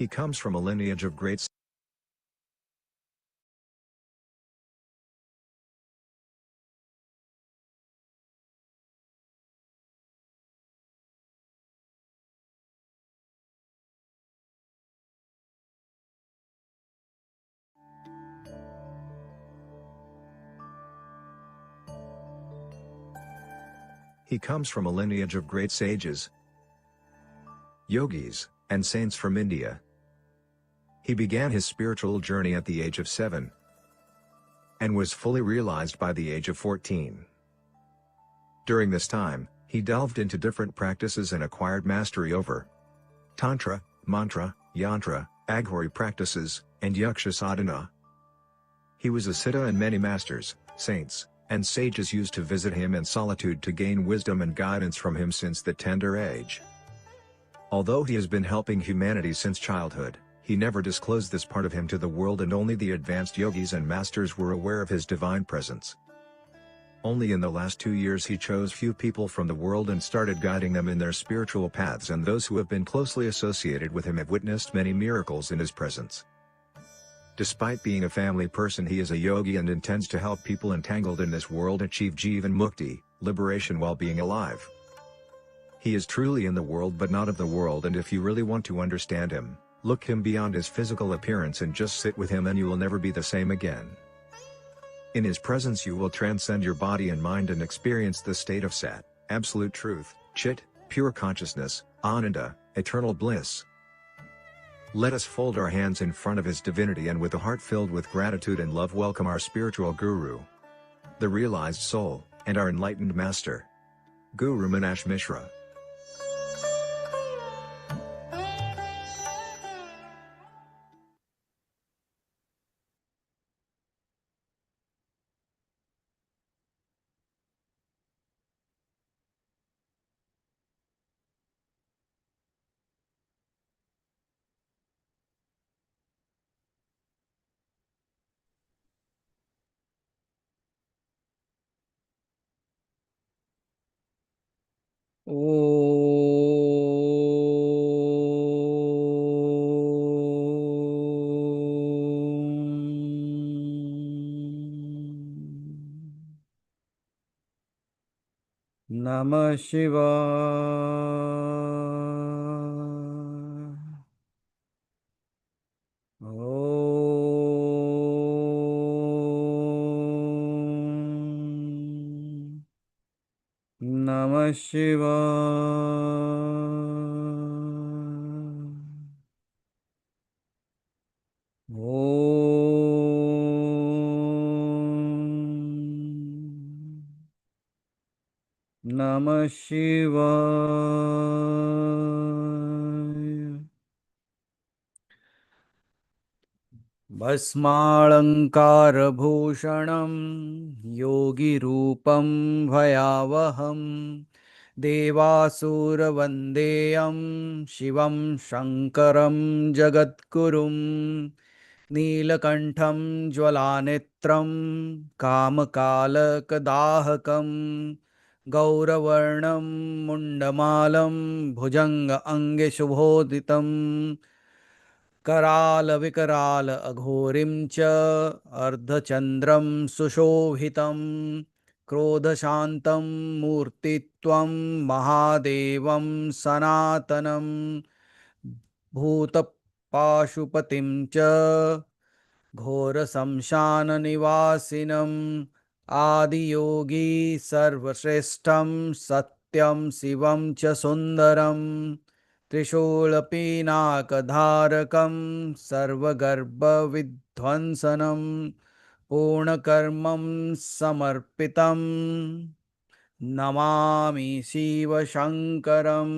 He comes from a lineage of great. He comes from a lineage of great sages, yogis, and saints from India. He began his spiritual journey at the age of 7 and was fully realized by the age of 14. During this time, he delved into different practices and acquired mastery over Tantra, Mantra, Yantra, Aghori practices, and Yaksha sadhana. He was a siddha, and many masters, saints, and sages used to visit him in solitude to gain wisdom and guidance from him since the tender age. Although he has been helping humanity since childhood, he never disclosed this part of him to the world, and only the advanced yogis and masters were aware of his divine presence. Only in the last 2 years he chose few people from the world and started guiding them in their spiritual paths, and those who have been closely associated with him have witnessed many miracles in his presence. Despite being a family person, he is a yogi and intends to help people entangled in this world achieve Jivan Mukti, liberation while being alive. He is truly in the world but not of the world, and if you really want to understand him, look him beyond his physical appearance and just sit with him, and you will never be the same again. In his presence you will transcend your body and mind and experience the state of Sat, absolute truth, Chit, pure consciousness, Ananda, eternal bliss. Let us fold our hands in front of his divinity and with a heart filled with gratitude and love welcome our spiritual guru, the realized soul, and our enlightened master, Guru Meenakshi Mishra. Namah Shivaya. Om Namah Shivaya. Om Namah Shivaya. भस्मालङ्कारभूषणं योगिरूपं भयावहं देवासुरवन्देयं शिवं शङ्करं जगद्गुरुं नीलकण्ठं ज्वलानेत्रं कामकालकदाहकं गौरवर्णं मुण्डमालं भुजङ्ग अङ्गे शुभोदितं कराल विकराल अघोरिं च अर्धचन्द्रं सुशोभितं क्रोधशान्तं मूर्तित्वं महादेवं सनातनं भूतपाशुपतिं च घोरशमशाननिवासिनम् आदियोगी सर्वश्रेष्ठं सत्यं शिवं च सुन्दरं त्रिशूलपीनाकधारकं सर्वगर्भविध्वंसनं पूर्णकर्मं समर्पितं नमामि शिवशङ्करम्।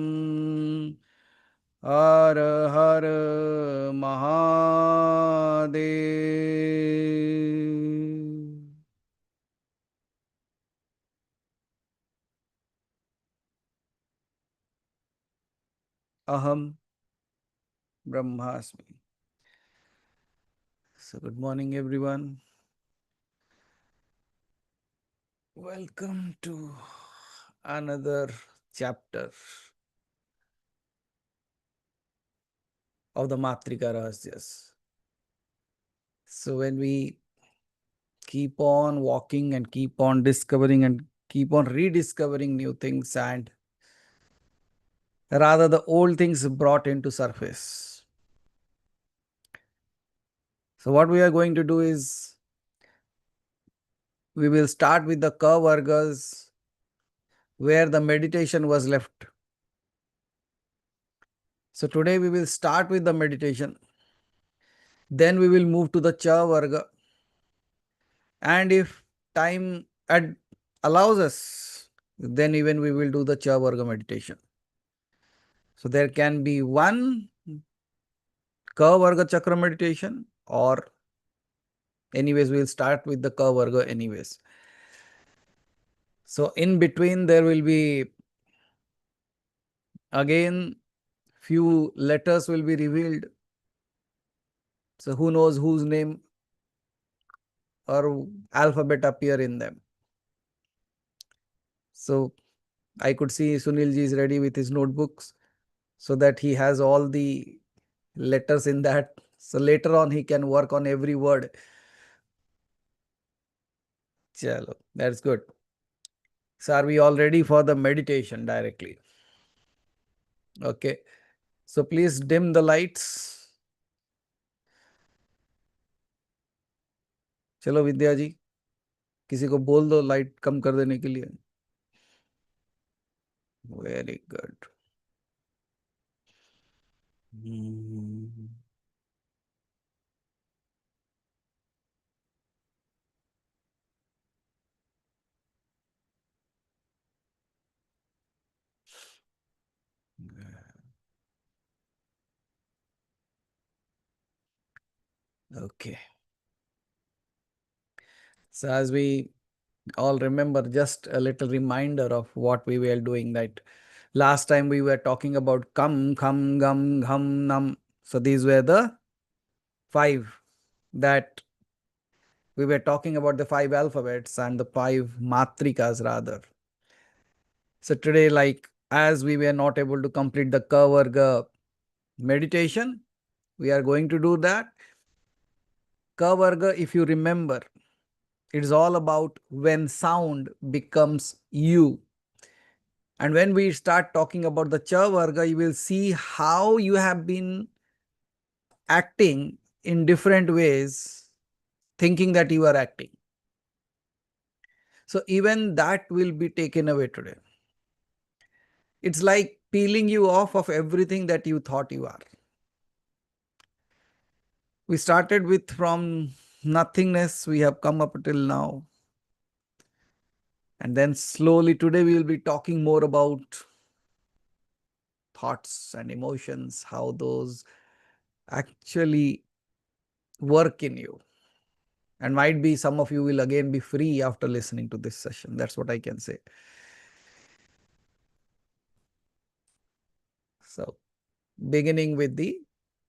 हर हर Mahadev. Aham Brahmasmi. So, good morning, everyone. Welcome to another chapter of the Matrika Rahasyas. So when we keep on walking and keep on discovering and keep on rediscovering new things, and rather the old things brought into surface. So what we are going to do is we will start with the ka vargas where the meditation was left. So today we will start with the meditation. Then we will move to the cha varga. And if time allows us, then even we will do the cha varga meditation. So there can be one ka varga chakra meditation, or anyways we'll start with the ka varga anyways. So in between there will be again few letters will be revealed. So who knows whose name or alphabet appear in them. So I could see Sunilji is ready with his notebooks so that he has all the letters in that. So later on he can work on every word. Chalo, that's good. So are we all ready for the meditation directly? Okay. So please dim the lights. चलो विद्या जी, किसी को बोल दो light कम कर देने के लिए. Very good. Okay. So as we all remember, just a little reminder of what we were doing, that last time we were talking about kam, kham, gam, gham, nam. So these were the 5 that we were talking about, the 5 alphabets and the 5 matrikas rather. So today, like as we were not able to complete the ka varga meditation, we are going to do that. Ka varga, if you remember, it's all about when sound becomes you. And when we start talking about the cha varga, you will see how you have been acting in different ways, thinking that you are acting. So even that will be taken away today. It's like peeling you off of everything that you thought you are. We started with from nothingness, we have come up till now. And then slowly today we will be talking more about thoughts and emotions, how those actually work in you. And might be some of you will again be free after listening to this session. That's what I can say. So beginning with the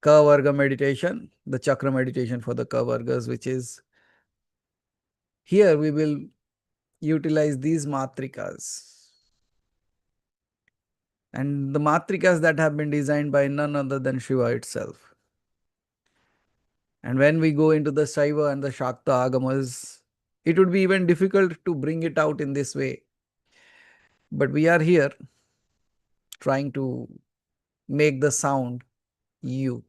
ka varga meditation, the chakra meditation for the ka vargas, which is here we will utilize these matrikas. And the matrikas that have been designed by none other than Shiva itself. And when we go into the Shaiva and the Shakta Agamas, it would be even difficult to bring it out in this way. But we are here trying to make the sound you.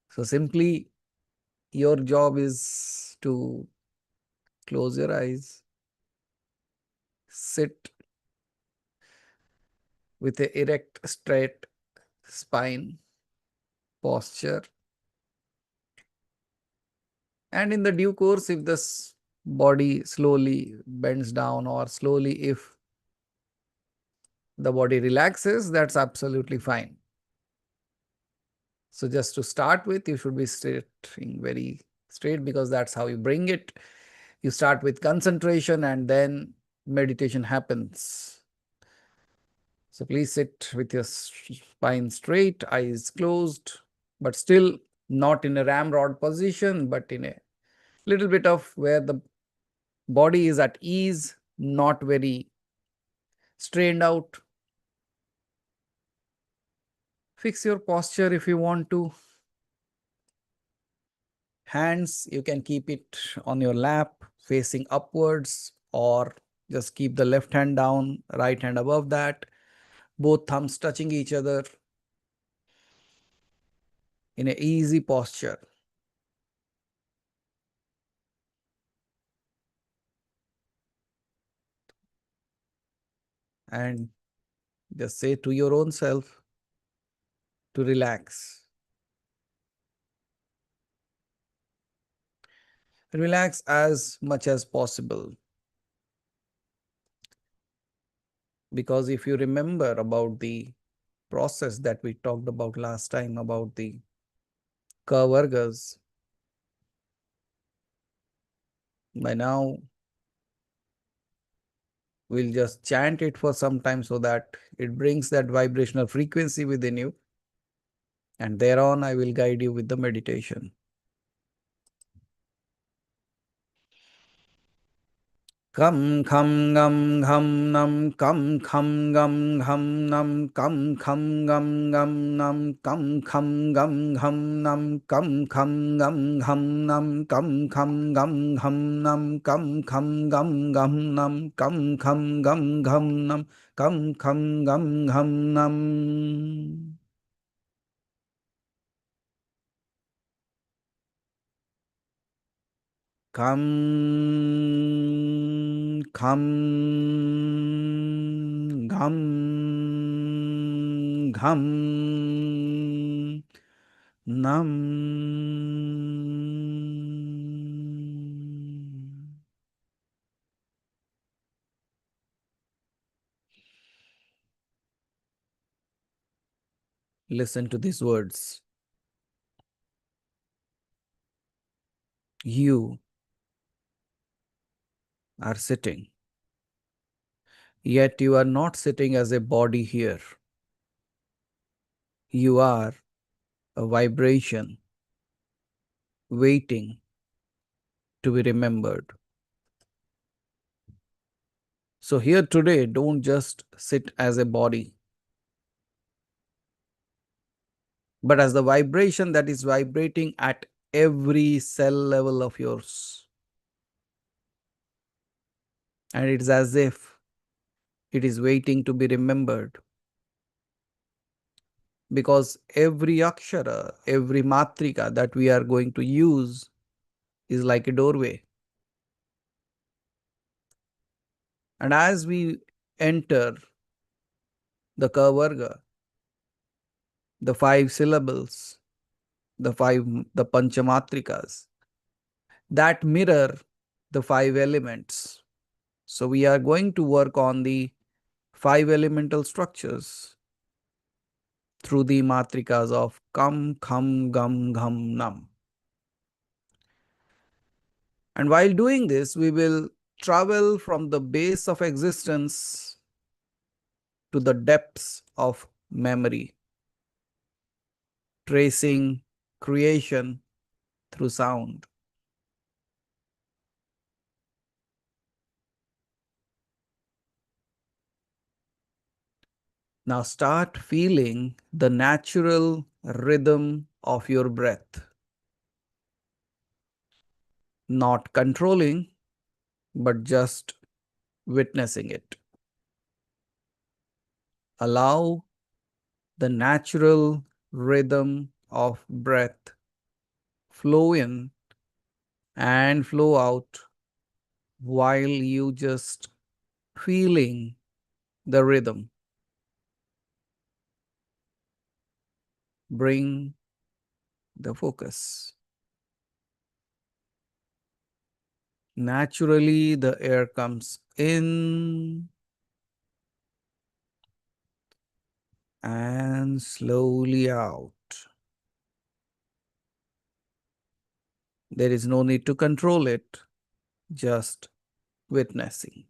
So simply your job is to close your eyes, sit with an erect, straight spine, posture. And in the due course, if this body slowly bends down or slowly if the body relaxes, that's absolutely fine. So just to start with, you should be sitting very straight because that's how you bring it. You start with concentration and then meditation happens. So please sit with your spine straight, eyes closed, but still not in a ramrod position, but in a little bit of where the body is at ease, not very strained out. Fix your posture if you want to. Hands, you can keep it on your lap facing upwards, or just keep the left hand down, right hand above that, both thumbs touching each other in an easy posture. And just say to your own self to relax. Relax as much as possible. Because if you remember about the process that we talked about last time about the Kavargas, by now we'll just chant it for some time so that it brings that vibrational frequency within you. And thereon, I will guide you with the meditation. Kam kham gam gham nam kam kham gam gham nam kam kham gam gam nam kam kham gam gham nam kam kham gam gham nam kam kham gam gham nam kam kham gam gam nam kam kham gam gham nam kam kham gam gham nam. Kham kham gham gham nam. Listen to these words. You are sitting, yet you are not sitting as a body here. You are a vibration waiting to be remembered. So here today, don't just sit as a body, but as the vibration that is vibrating at every cell level of yours. And it's as if it is waiting to be remembered. Because every akshara, every matrika that we are going to use is like a doorway. And as we enter the Kavarga, the 5 syllables, the panchamatrikas, that mirror the 5 elements. So we are going to work on the 5 elemental structures through the matrikas of kam, kham, gam, gham, nam. And while doing this, we will travel from the base of existence to the depths of memory, tracing creation through sound. Now start feeling the natural rhythm of your breath, not controlling, but just witnessing it. Allow the natural rhythm of breath flow in and flow out while you just feeling the rhythm. Bring the focus. Naturally, the air comes in and slowly out. There is no need to control it, just witnessing.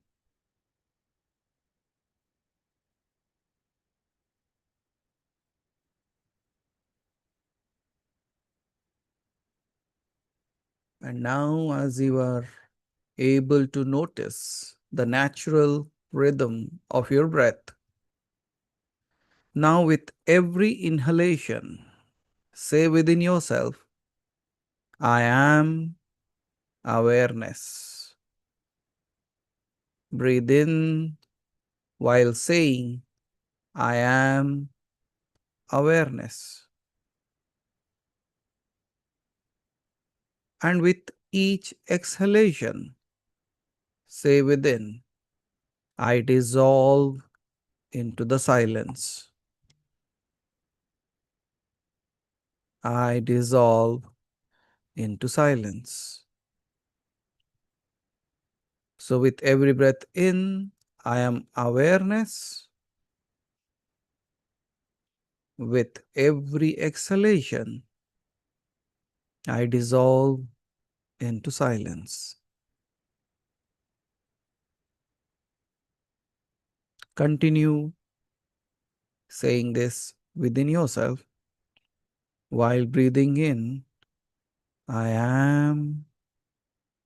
And now, as you are able to notice the natural rhythm of your breath, Now, with every inhalation, say within yourself, I am awareness. Breathe in while saying, I am awareness. And with each exhalation, say within, I dissolve into the silence. I dissolve into silence. So, with every breath in, I am awareness. With every exhalation, I dissolve into silence. Continue saying this within yourself while breathing in, I am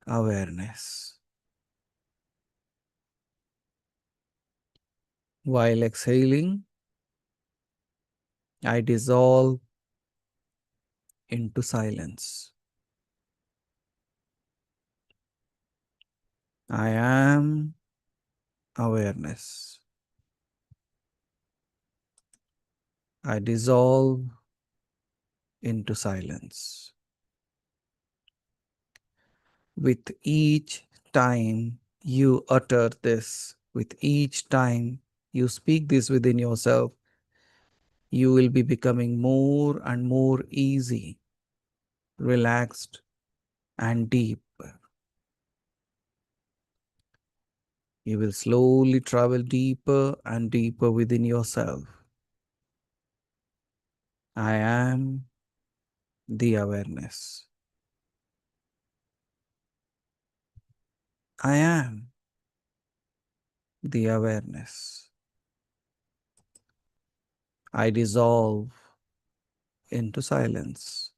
awareness. While exhaling, I dissolve into silence. I am awareness. I dissolve into silence. With each time you utter this, with each time you speak this within yourself, you will be becoming more and more easy, relaxed, and deep. You will slowly travel deeper and deeper within yourself. I am the awareness. I am the awareness. I dissolve into silence.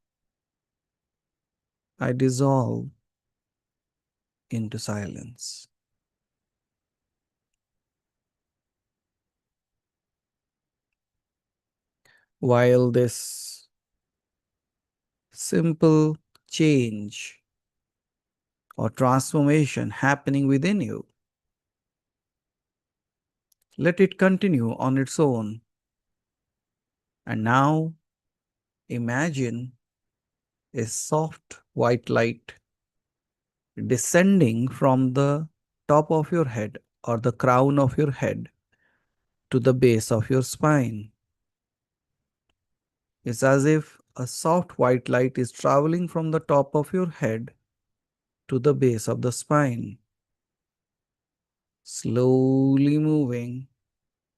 I dissolve into silence. While this simple change or transformation happening within you, let it continue on its own. And now imagine a soft white light descending from the top of your head or the crown of your head to the base of your spine. It's as if a soft white light is traveling from the top of your head to the base of the spine, slowly moving,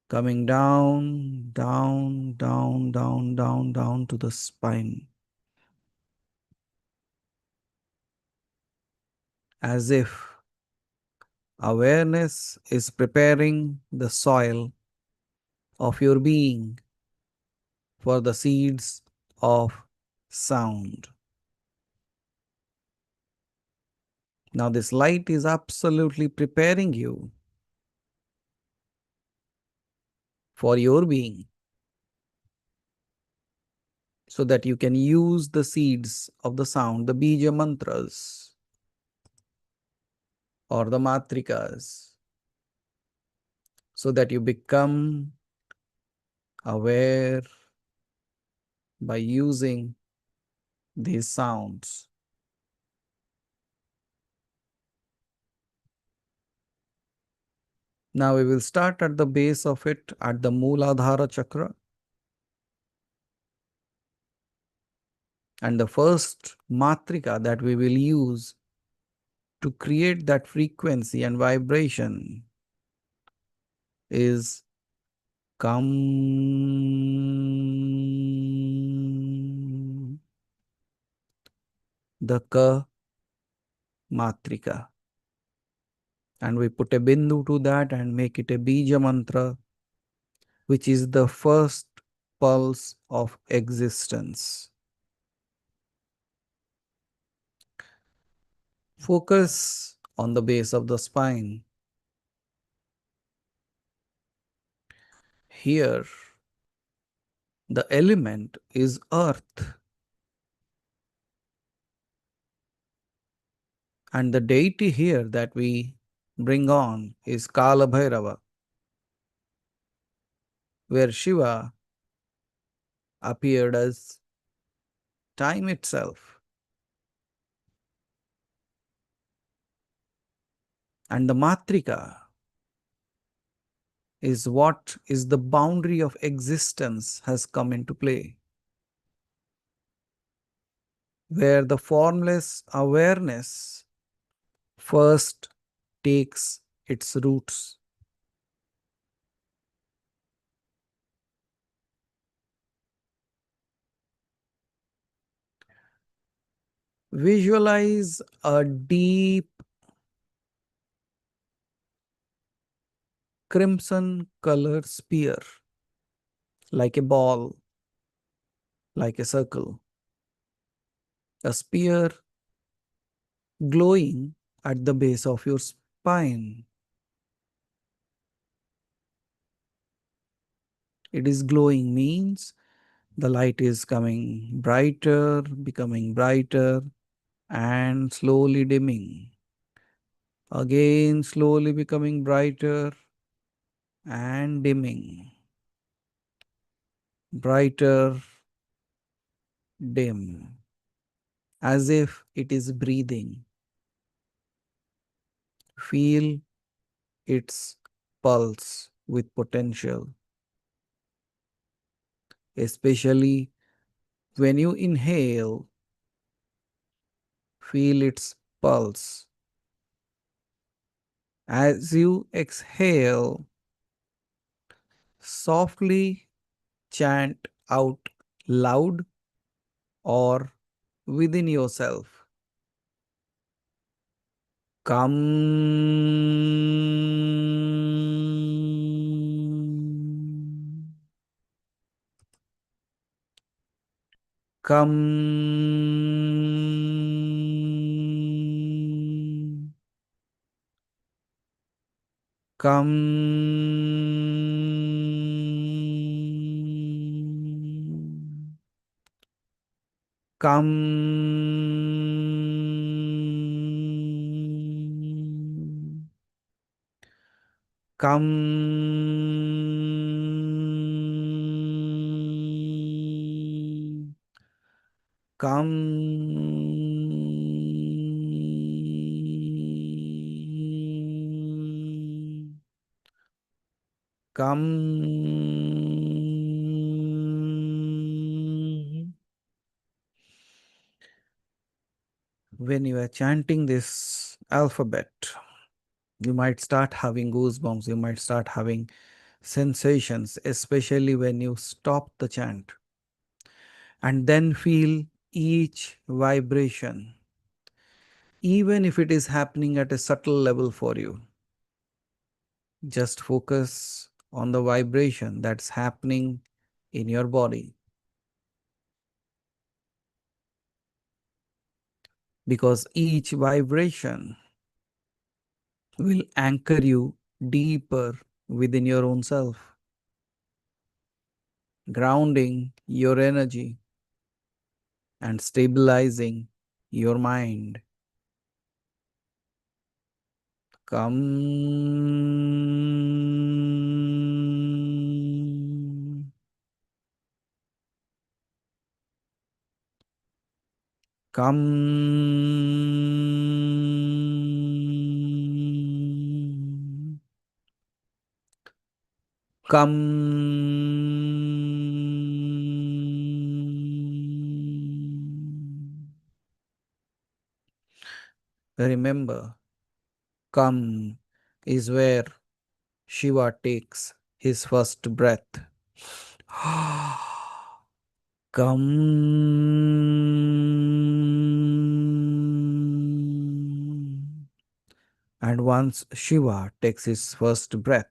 coming down, down, down, down, down, down to the spine, as if awareness is preparing the soil of your being for the seeds of sound. Now, this light is absolutely preparing you for your being so that you can use the seeds of the sound, the bija mantras or the matrikas, so that you become aware by using these sounds. Now we will start at the base of it at the Mooladhara chakra. And the first matrika that we will use to create that frequency and vibration is Kam, the Ka matrika. And we put a bindu to that and make it a bija mantra, which is the first pulse of existence. Focus on the base of the spine. Here, The element is earth. And the deity here that we bring on is Kala Bhairava, where Shiva appeared as time itself. And the Matrika is what is the boundary of existence has come into play, where the formless awareness first takes its roots. Visualize a deep crimson color sphere, like a ball, like a circle, a sphere glowing at the base of your spine. It is glowing means the light is coming brighter, becoming brighter, and slowly dimming. Again, slowly becoming brighter and dimming. Brighter, dim, as if it is breathing. Feel its pulse with potential, especially when you inhale, feel its pulse. As you exhale, softly chant out loud or within yourself. Come. Come. Come. Come. Come. Come. Come. When you are chanting this alphabet, you might start having goosebumps, you might start having sensations, especially when you stop the chant and then feel each vibration, even if it is happening at a subtle level for you. Just focus on the vibration that's happening in your body, because each vibration will anchor you deeper within your own self, grounding your energy and stabilizing your mind. Come. Come. Come. Remember, come is where Shiva takes his first breath. Come. And once Shiva takes his first breath,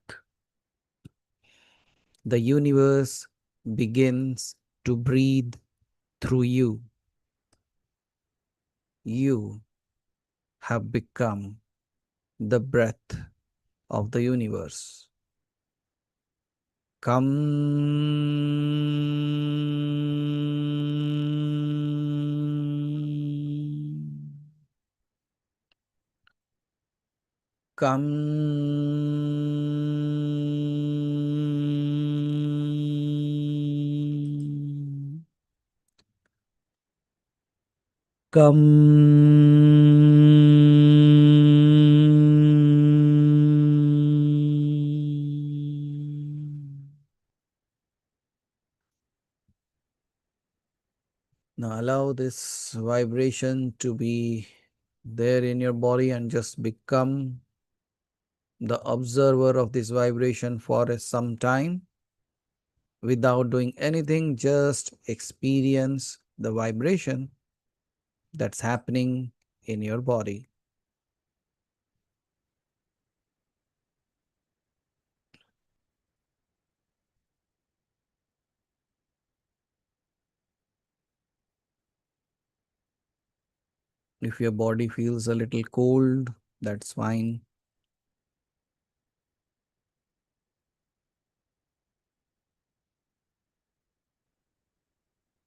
the universe begins to breathe through you. You have become the breath of the universe. Come. Come. Come. Now allow this vibration to be there in your body and just become the observer of this vibration for some time without doing anything. Just experience the vibration that's happening in your body. If your body feels a little cold, that's fine.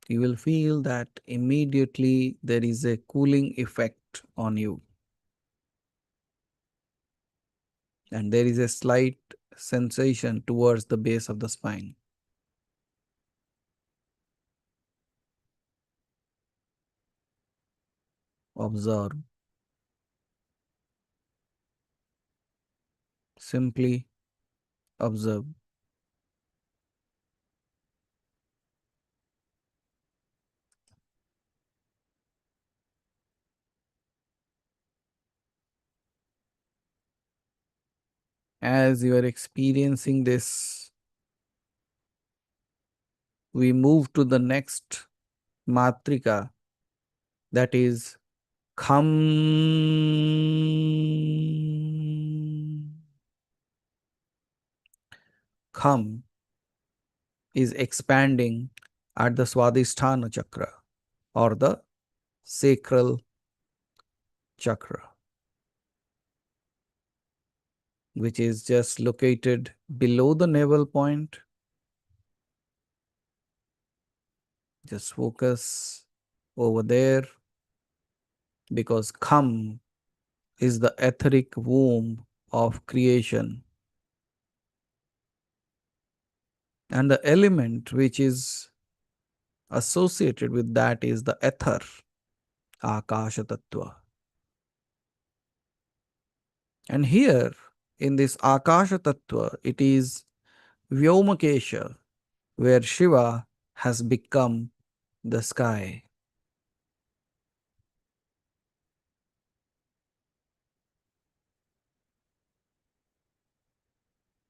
You will feel that immediately there is a cooling effect on you. And there is a slight sensation towards the base of the spine. Observe. Simply observe. As you are experiencing this, we move to the next Matrika, that is Kham. Kham is expanding at the Swadhisthana chakra or the sacral chakra, which is just located below the navel point. Just focus over there, because Kham is the etheric womb of creation. And the element which is associated with that is the ether, Akasha Tattva. And here in this Akasha Tattva, it is Vyomakesha, where Shiva has become the sky.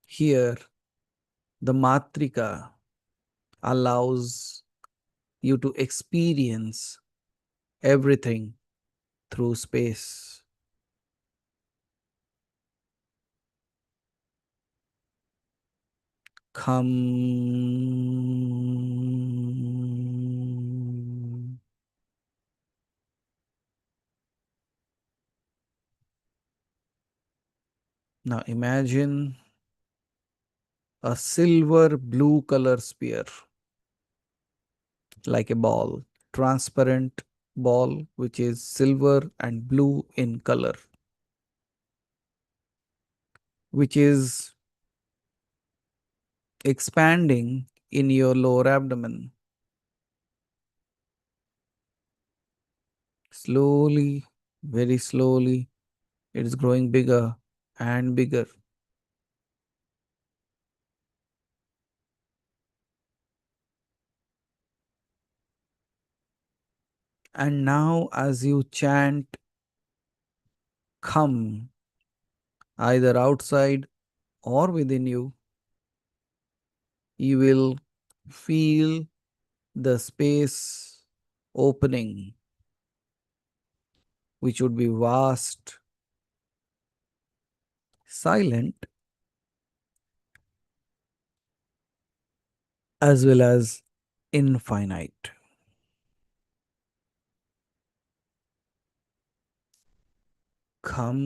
Here, the Matrika allows you to experience everything through space. Come. Now imagine a silver blue color sphere, like a ball, transparent ball which is silver and blue in color, which is expanding in your lower abdomen. Slowly, very slowly, it is growing bigger and bigger. And now, as you chant Come, either outside or within you, you will feel the space opening, which would be vast, silent, as well as infinite. Come.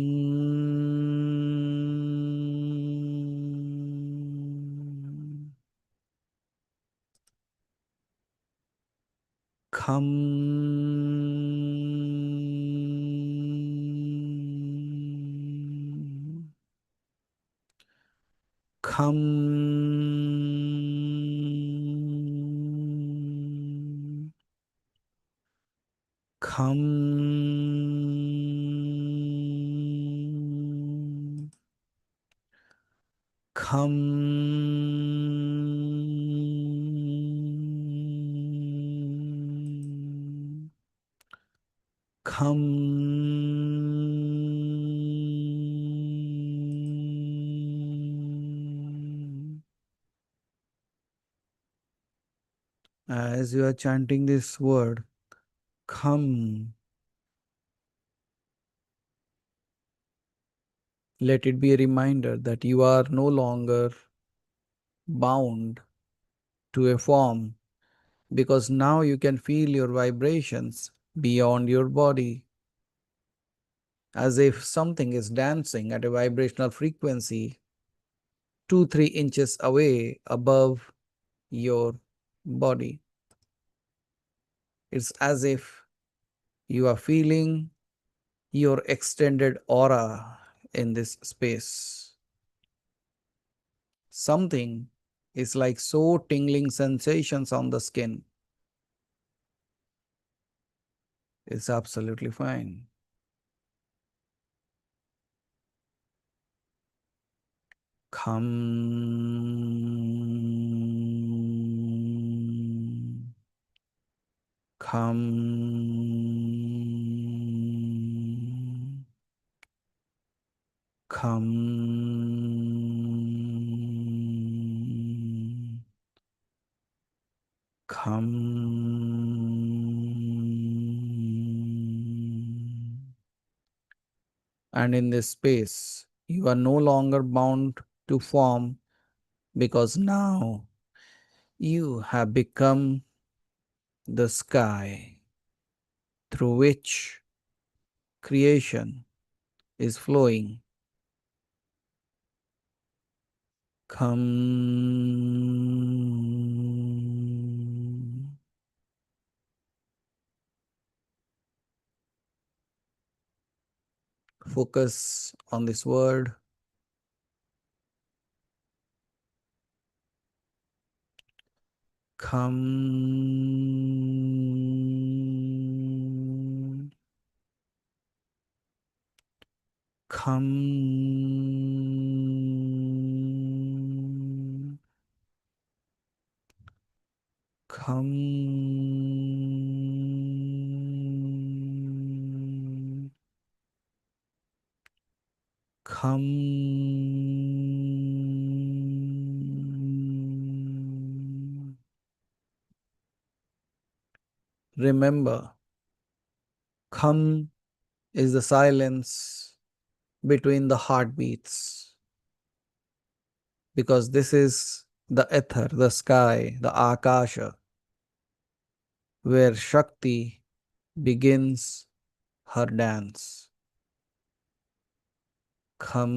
Kham. Kham. Kham. Kham. Kham. As you are chanting this word, come, let it be a reminder that you are no longer bound to a form, because now you can feel your vibrations beyond your body, as if something is dancing at a vibrational frequency 2-3 inches away above your body. It's as if you are feeling your extended aura in this space. Something is like so tingling sensations on the skin. It's absolutely fine. Come, come, come, come. And in this space, you are no longer bound to form, because now you have become the sky through which creation is flowing. Come. Focus on this word. Come. Come. Come. Come. Remember, come is the silence between the heartbeats, because this is the ether, the sky, the akasha, where Shakti begins her dance. Come,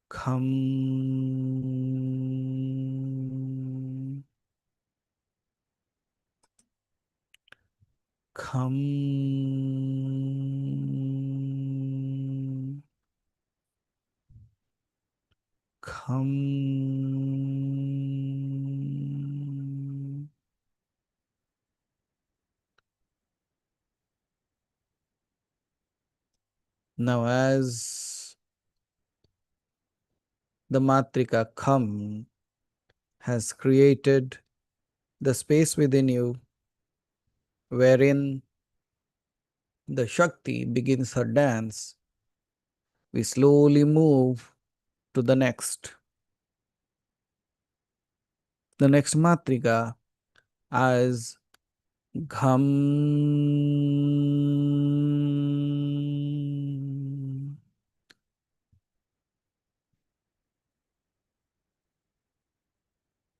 come, come, come. Now, as the Matrika come has created the space within you wherein the Shakti begins her dance, we slowly move to the next. The next Matrika as Gham.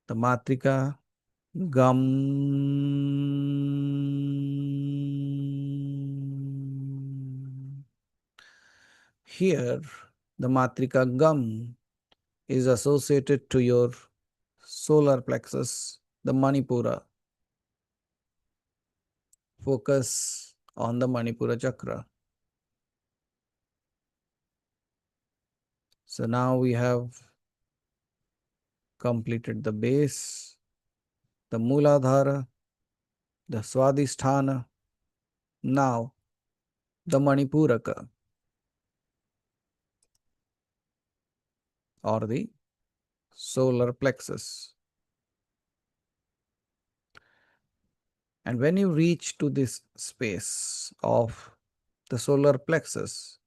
The Matrika Gam. Here, the Matrika Gam is associated to your solar plexus, the Manipura. Focus on the Manipura chakra. So now we have completed the base, the Mooladhara, the Swadhisthana, now the Manipuraka or the solar plexus. And when you reach to this space of the solar plexus,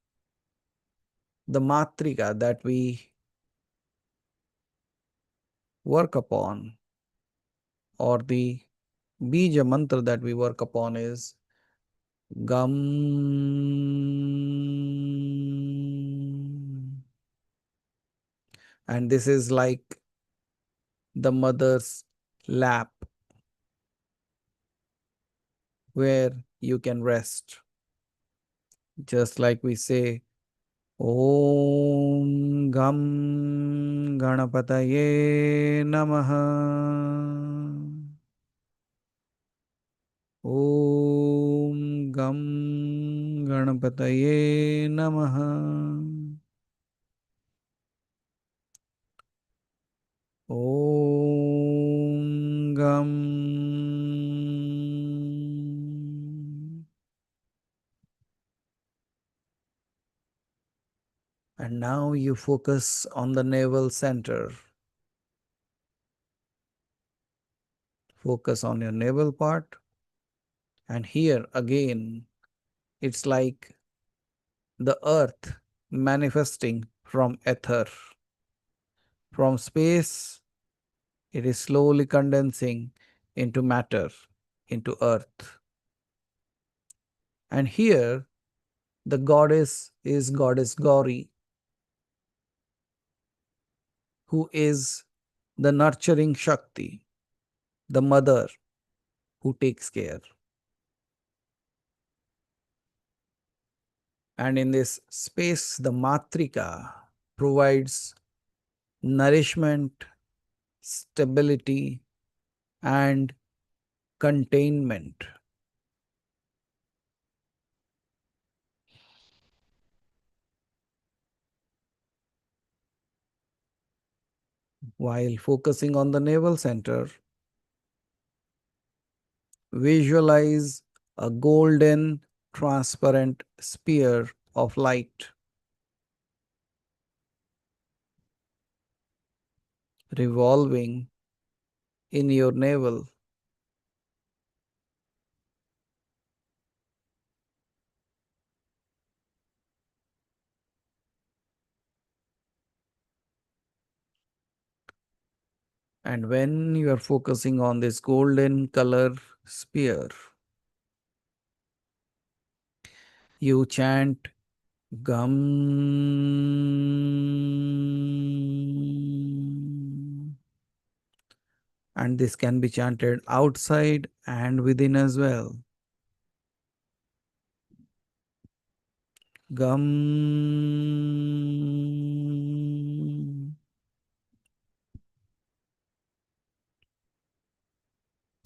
the Matrika that we work upon or the Bija mantra that we work upon is Gam. And this is like the mother's lap where you can rest. Just like we say, Om Gam Ganapataye Namaha. Om Gam Ganapataye Namaha. Om Gam. And now you focus on the navel center. Focus on your navel part. And here again, it's like the earth manifesting from ether. From space, it is slowly condensing into matter, into earth. And here, the goddess is Goddess Gauri, who is the nurturing Shakti, the mother who takes care. And in this space, the Matrika provides nourishment, stability, and containment. While focusing on the navel center, visualize a golden, transparent sphere of light revolving in your navel. And when you are focusing on this golden color sphere, you chant Gum. And this can be chanted outside and within as well. Gum.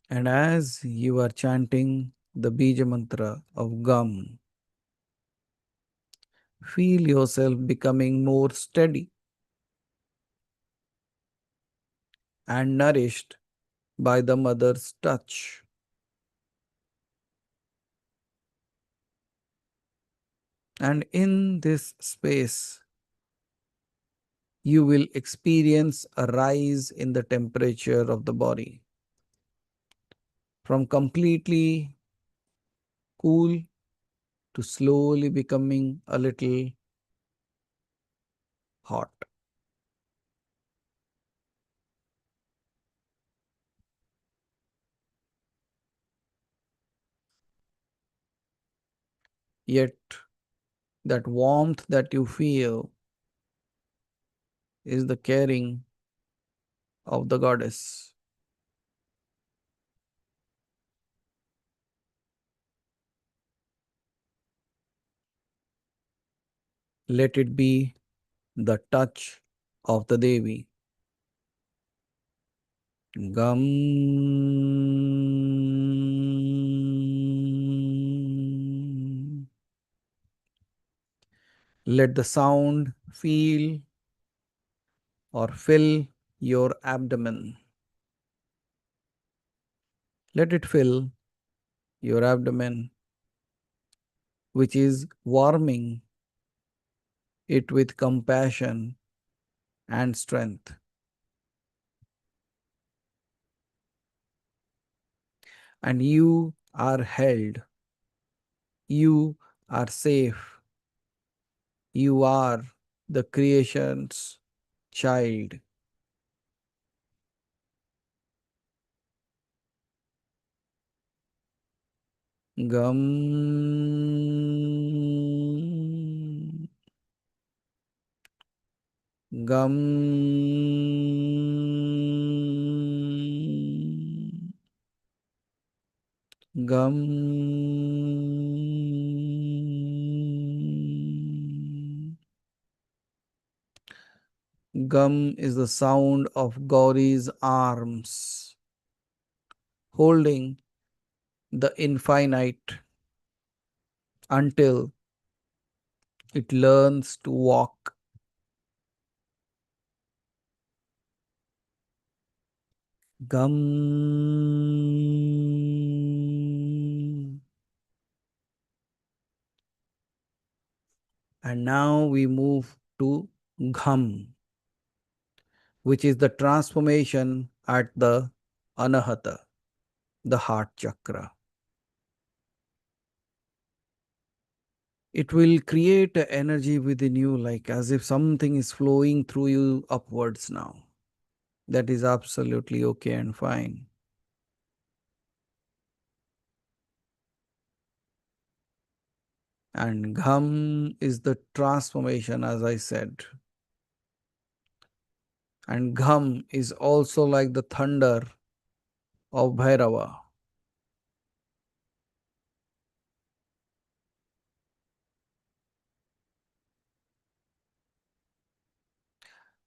And as you are chanting the Bija mantra of Gum, feel yourself becoming more steady and nourished by the mother's touch. And in this space, you will experience a rise in the temperature of the body from completely cool to slowly becoming a little hot. Yet, that warmth that you feel is the caring of the goddess. Let it be the touch of the Devi. Gam. Let the sound feel or fill your abdomen. Let it fill your abdomen, which is warming it with compassion and strength. And you are held. You are safe. You are the creation's child. Gam. Gam. Gam. Gum is the sound of Gauri's arms holding the infinite until it learns to walk. Gum. And now we move to Gham, which is the transformation at the Anahata, the heart chakra. It will create an energy within you, like as if something is flowing through you upwards now. That is absolutely okay and fine. And Gham is the transformation, as I said. And Gham is also like the thunder of Bhairava.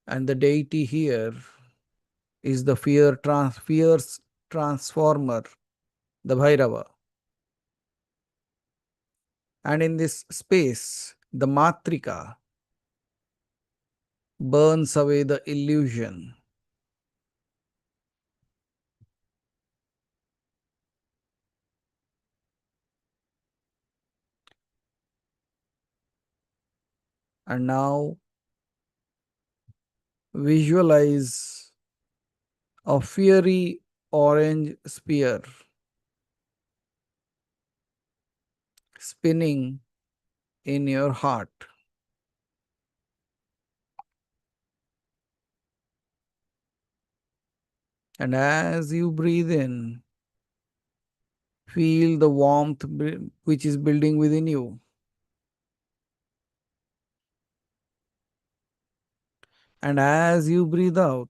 And the deity here is the fierce transformer, the Bhairava. And in this space, the Matrika burns away the illusion. And now visualize a fiery orange spear spinning in your heart. And as you breathe in, feel the warmth which is building within you. And as you breathe out,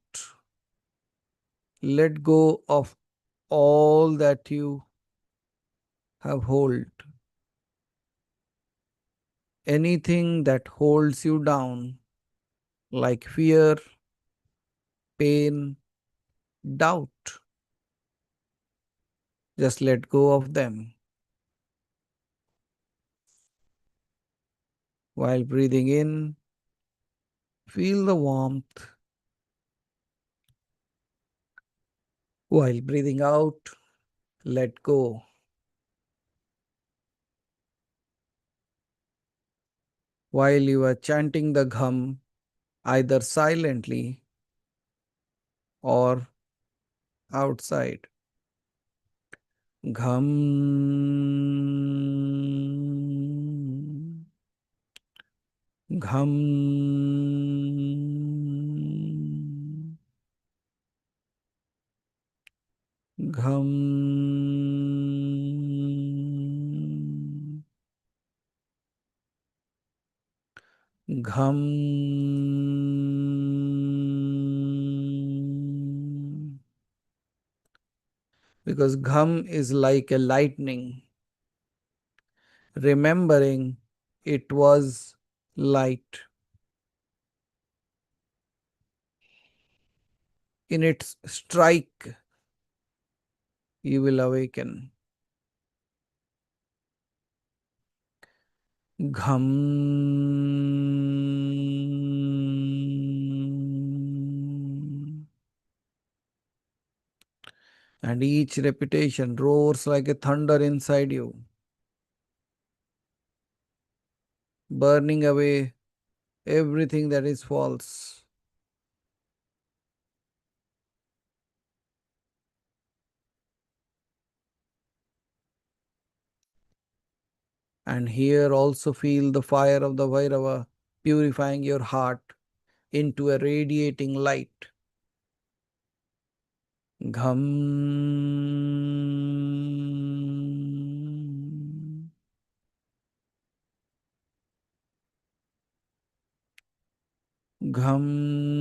let go of all that you have hold. Anything that holds you down, like fear, pain, doubt, just let go of them. While breathing in, feel the warmth. While breathing out, let go. While you are chanting the Gham, either silently or outside. Gham. Gham. Gham. Gham. Because Gham is like a lightning, remembering it was light. in its strike, you will awaken. Gham. And each repetition roars like a thunder inside you, burning away everything that is false. And here also feel the fire of the Vairava purifying your heart into a radiating light. Gham. Gham.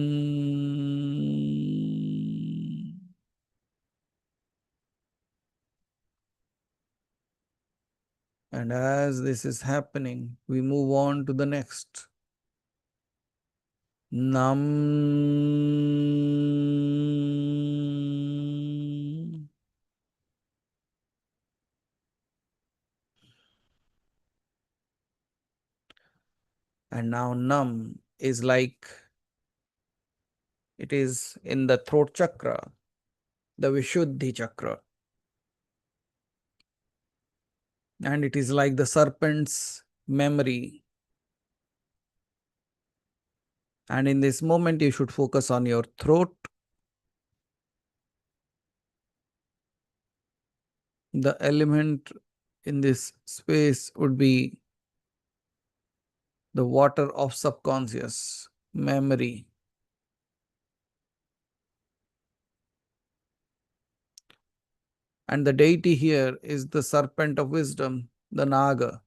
And as this is happening, we move on to the next. Nam. And now Nam is like it is in the throat chakra, the Vishuddhi chakra. And it is like the serpent's memory. And in this moment, you should focus on your throat. The element in this space would be the water of subconscious memory. And the deity here is the serpent of wisdom, the Naga.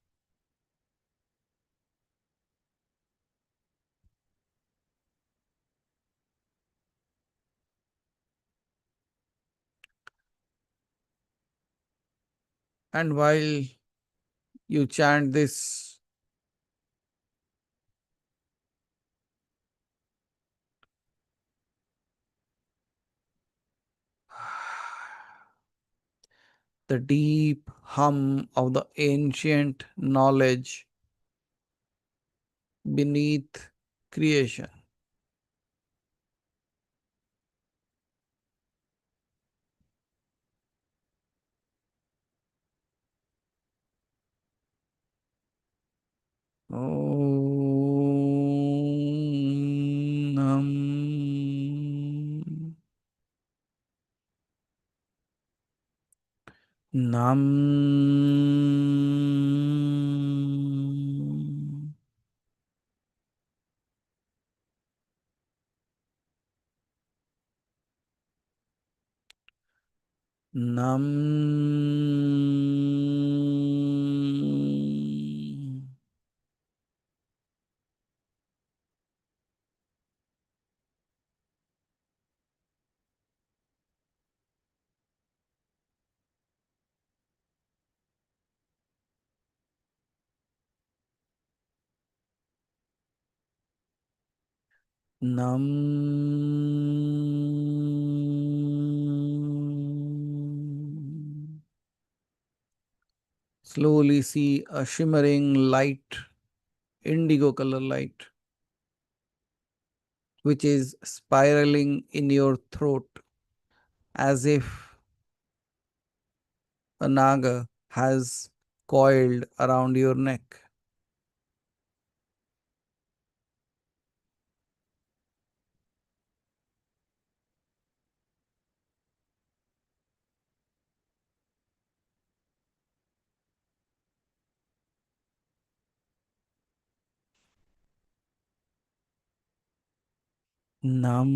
And while you chant this, the deep hum of the ancient knowledge beneath creation. Om Nam. Nam. Nam. Nam. Slowly see a shimmering light, indigo color light, which is spiraling in your throat as if a naga has coiled around your neck. Nam.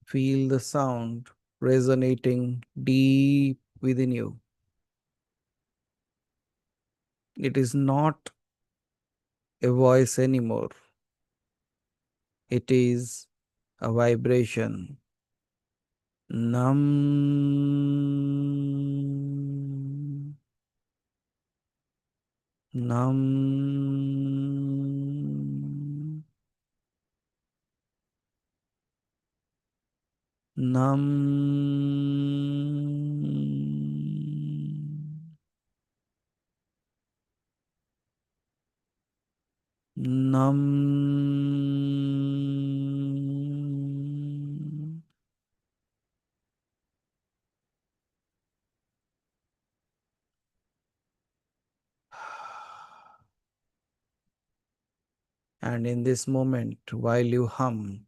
Feel the sound resonating deep within you. It is not a voice anymore. It is a vibration. Nam. Nam. Nam. Nam. And in this moment, while you hum,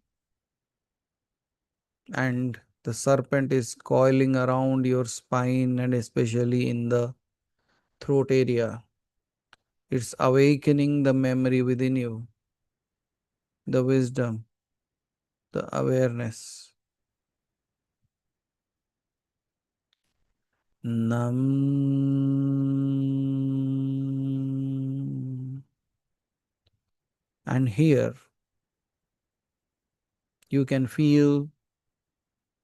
and the serpent is coiling around your spine and especially in the throat area, it's awakening the memory within you, the wisdom, the awareness. Nam. And here you can feel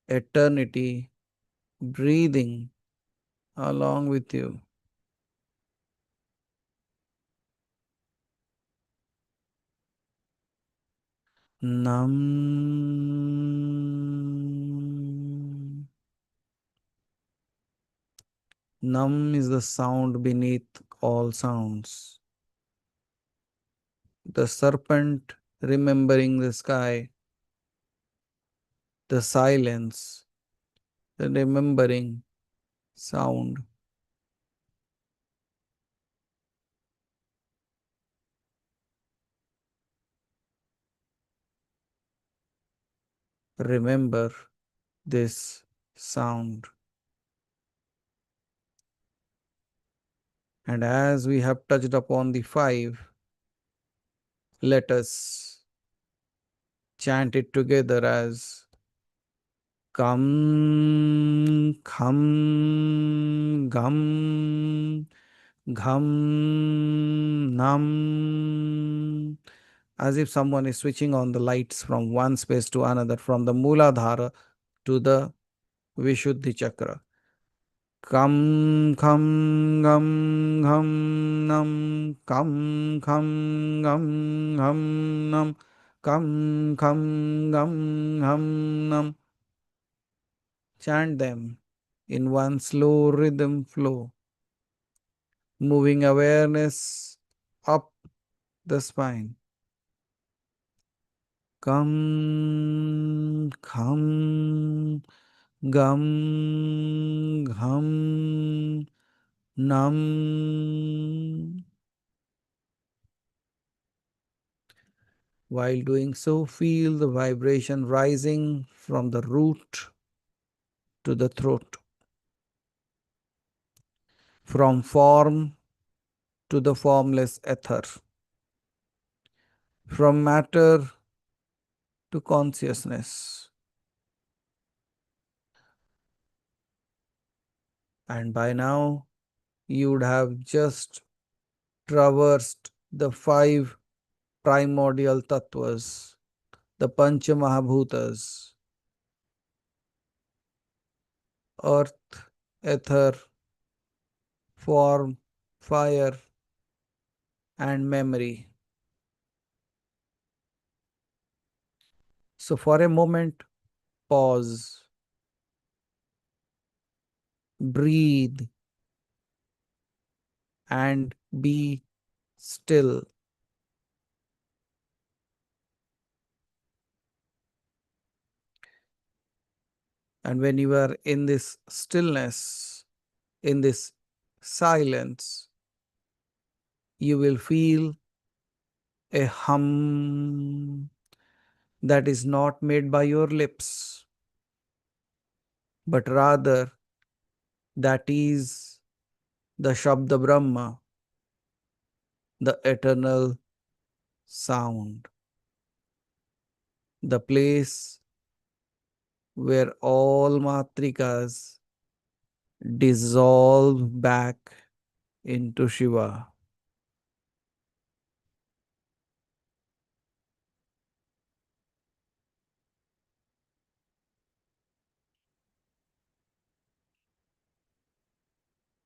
eternity breathing along with you. Nam. Nam is the sound beneath all sounds. The serpent remembering the sky, the silence, the remembering sound. Remember this sound. And as we have touched upon the five, let us chant it together as Kam, Kham, Gam, Gham, Nam. As if someone is switching on the lights from one space to another, from the Mooladhara to the Vishuddhi Chakra. Kam, Kham, Gam, Gham, Nam. Kam, Kham, Gam, Gham, Nam. Kam, Kham, Gam, Gham, Nam. Chant them in one slow rhythm flow, moving awareness up the spine. Kam, kham, gam, gham, nam. While doing so, feel the vibration rising from the root to the throat, from form to the formless ether, from matter to consciousness. And by now, you would have just traversed the five primordial tattvas, the Pancha Mahabhutas: earth, ether, form, fire, and memory. So, for a moment, pause, breathe, and be still. And when you are in this stillness, in this silence, you will feel a hum that is not made by your lips, but rather that is the Shabda Brahma, the eternal sound, the place where all matrikas dissolve back into Shiva.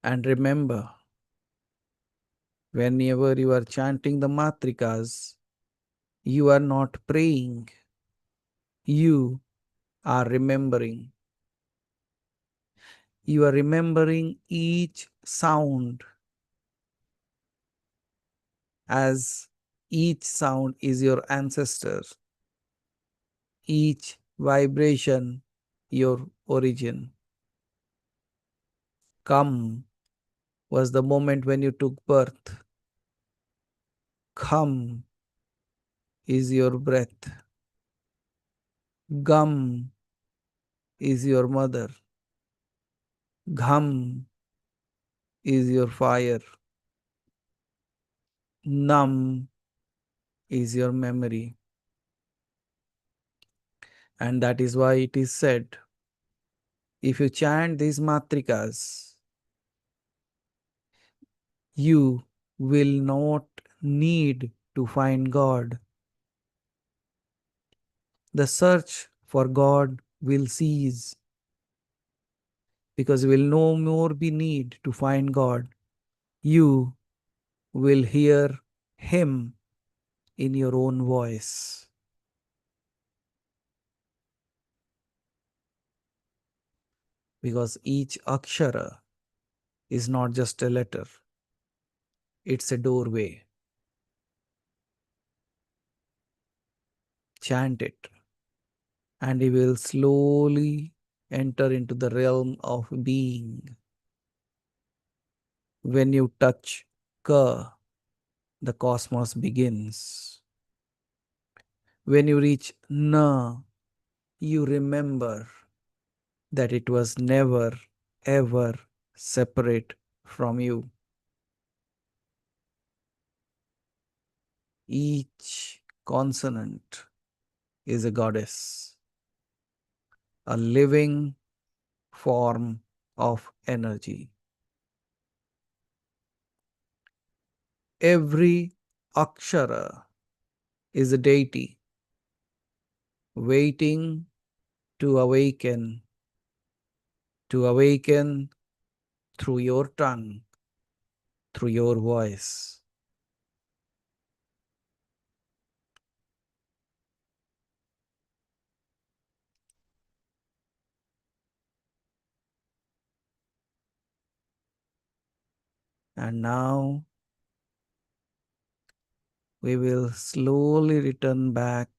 And remember, whenever you are chanting the Matrikas, you are not praying, you are remembering. You are remembering each sound, as each sound is your ancestor, each vibration your origin. Come was the moment when you took birth. Come is your breath. Gum is your mother. Gham is your fire. Nam is your memory. And that is why it is said, if you chant these matrikas, you will not need to find God. The search for God will cease, because you will no more be need to find God. You will hear Him in your own voice. Because each akshara is not just a letter, it's a doorway. Chant it, and you will slowly enter into the realm of being. When you touch Ka, the cosmos begins. When you reach Na, you remember that it was never ever separate from you. Each consonant is a goddess, a living form of energy. Every akshara is a deity waiting to awaken through your tongue, through your voice. And now we will slowly return back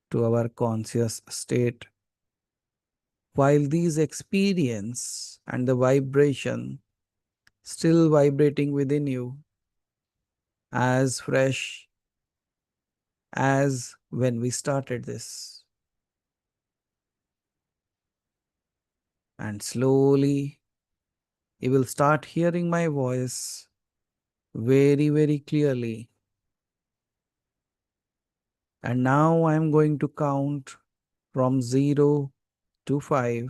to our conscious state, while these experience and the vibration still vibrating within you, as fresh as when we started this. And slowly you will start hearing my voice very, very clearly. And now I am going to count from 0 to 5.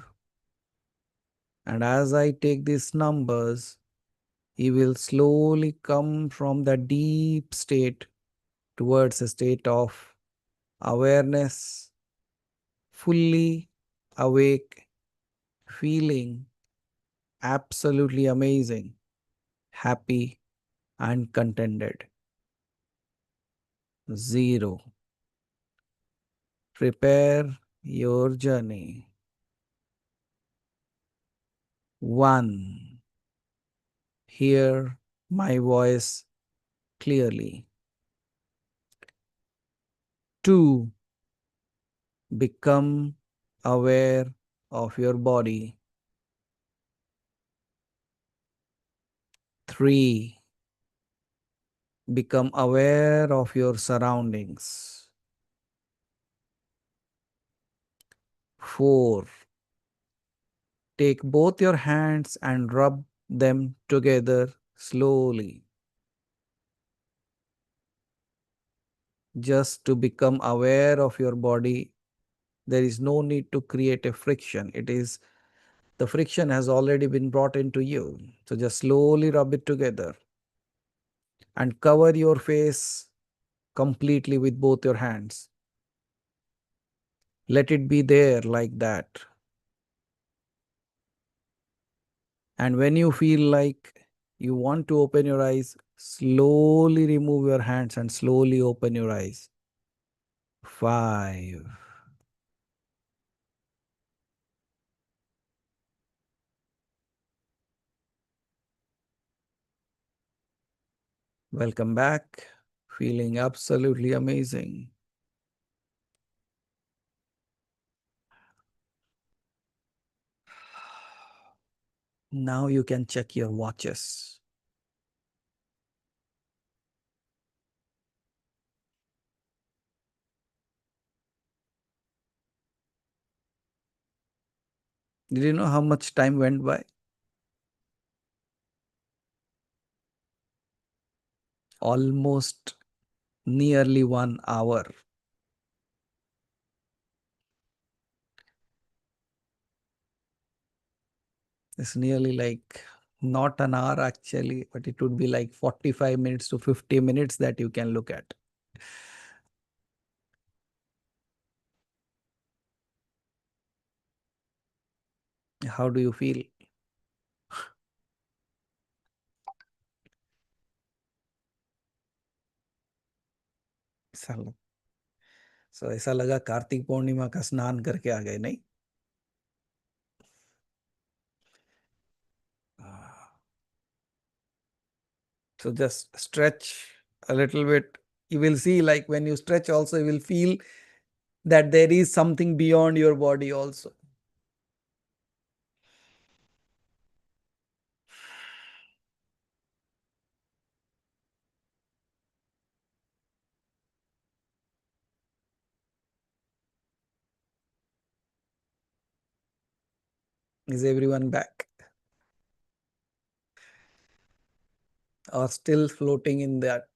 And as I take these numbers, you will slowly come from the deep state towards a state of awareness, fully awake, feeling absolutely amazing, happy, and contented. 0. Prepare your journey. 1. Hear my voice clearly. 2. Become aware of your body. 3. Become aware of your surroundings. 4. Take both your hands and rub them together slowly, just to become aware of your body. There is no need to create a friction. The friction has already been brought into you. So just slowly rub it together and cover your face completely with both your hands. Let it be there like that. And when you feel like you want to open your eyes, slowly remove your hands and slowly open your eyes. 5. Welcome back. Feeling absolutely amazing. Now you can check your watches. Did you know how much time went by? Almost nearly 1 hour. It's nearly like not an hour actually, but it would be like 45 minutes to 50 minutes that you can look at. How do you feel? साला सो ऐसा लगा कार्तिक पूर्णिमा का स्नान करके आ गए नहीं. So just stretch a little bit. You will see, like when you stretch also, you will feel that there is something beyond your body also. Is everyone back? Or still floating in that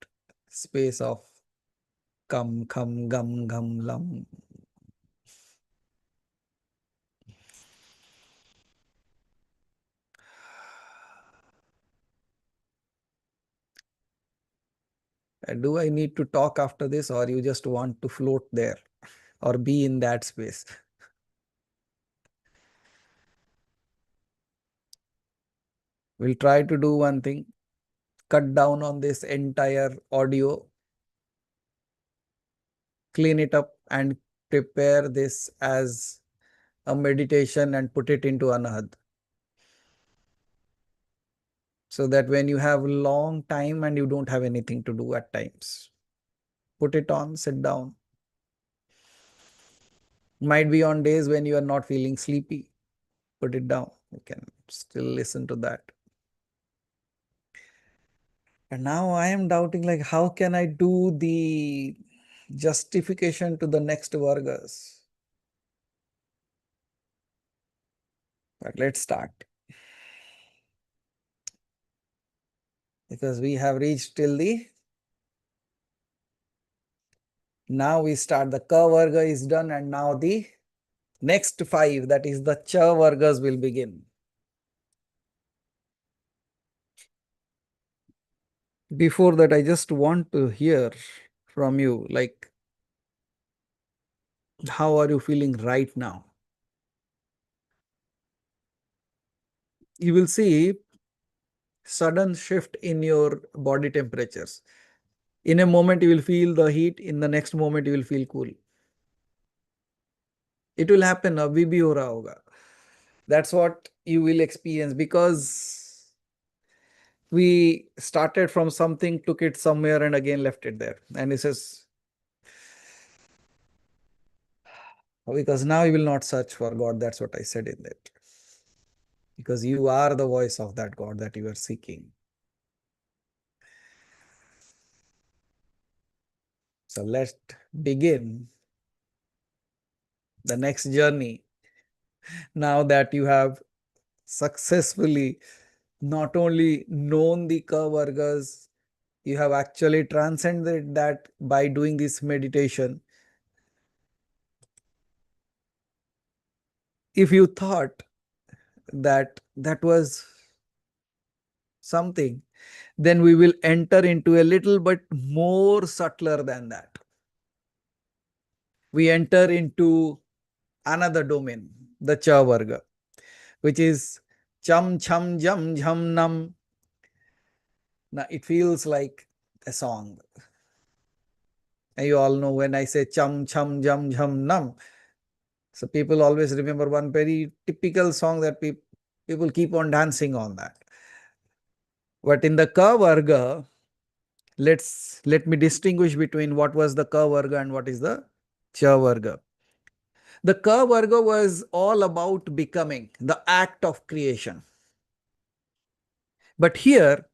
space of come, come, gum, gum, lum? Do I need to talk after this, or you just want to float there or be in that space? We'll try to do one thing, cut down on this entire audio, clean it up, and prepare this as a meditation and put it into Anahad. So that when you have long time and you don't have anything to do at times, put it on, sit down. Might be on days when you are not feeling sleepy, put it down. You can still listen to that. And now I am doubting, like, how can I do the justification to the next Vargas? But let's start. Because we have reached till the, now we start, the Ka Varga is done, and now the next 5, that is the Cha Vargas, will begin. Before that, I just want to hear from you, like, how are you feeling right now? You will see sudden shift in your body temperatures. In a moment, you will feel the heat. In the next moment, you will feel cool. It will happen. Abhi bhi ho raha hoga. That's what you will experience, because we started from something, took it somewhere, and again left it there. And it says, because now you will not search for God. That's what I said in that. Because you are the voice of that God that you are seeking. So let's begin the next journey. Now that you have successfully not only known the Ka Vargas, you have actually transcended that by doing this meditation. If you thought that that was something, then we will enter into a little bit more subtler than that. We enter into another domain, the Cha Varga, which is Chum chum jum jhum nam. Now it feels like a song. And you all know when I say chum chum jum jhum nam. So people always remember one very typical song that people keep on dancing on that. But in the Ka Varga, let me distinguish between what was the Ka Varga and what is the Cha Varga. The Ka Varga was all about becoming, the act of creation. But here,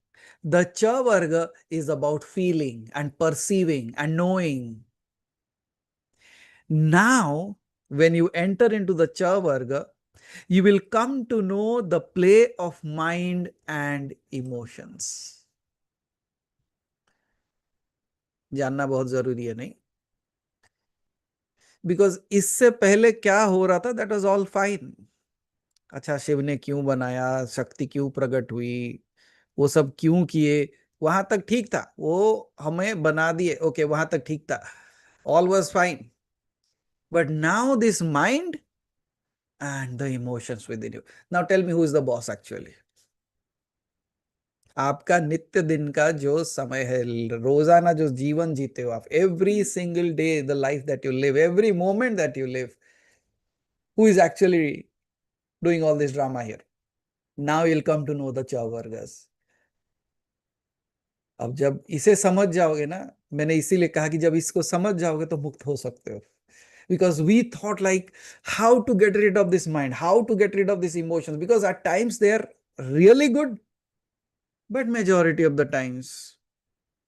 the Cha Varga is about feeling and perceiving and knowing. Now, when you enter into the Cha Varga, you will come to know the play of mind and emotions. जानना बहुत जरूरी है नहीं, because इससे पहले क्या हो रहा था दैट वाज ऑल फाइन. अच्छा, शिव ने क्यों बनाया, शक्ति क्यों प्रकट हुई, वो सब क्यों किए, वहां तक ठीक था. वो हमें बना दिए, ओके, वहां तक ठीक था, all was fine. But now this mind and the emotions within you. Now tell me, who is the boss actually? आपका नित्य दिन का जो समय है, रोजाना जो जीवन जीते हो आप, every single day, the life that you live, every moment that you live, who is actually doing all this drama here? Now you'll come to know the Chavargas. अब जब इसे समझ जाओगे ना, मैंने इसीलिए कहा कि जब इसको समझ जाओगे तो मुक्त हो सकते हो. Because we thought like how to get rid of this mind, how to get rid of these emotions, because at times they are really good, but majority of the times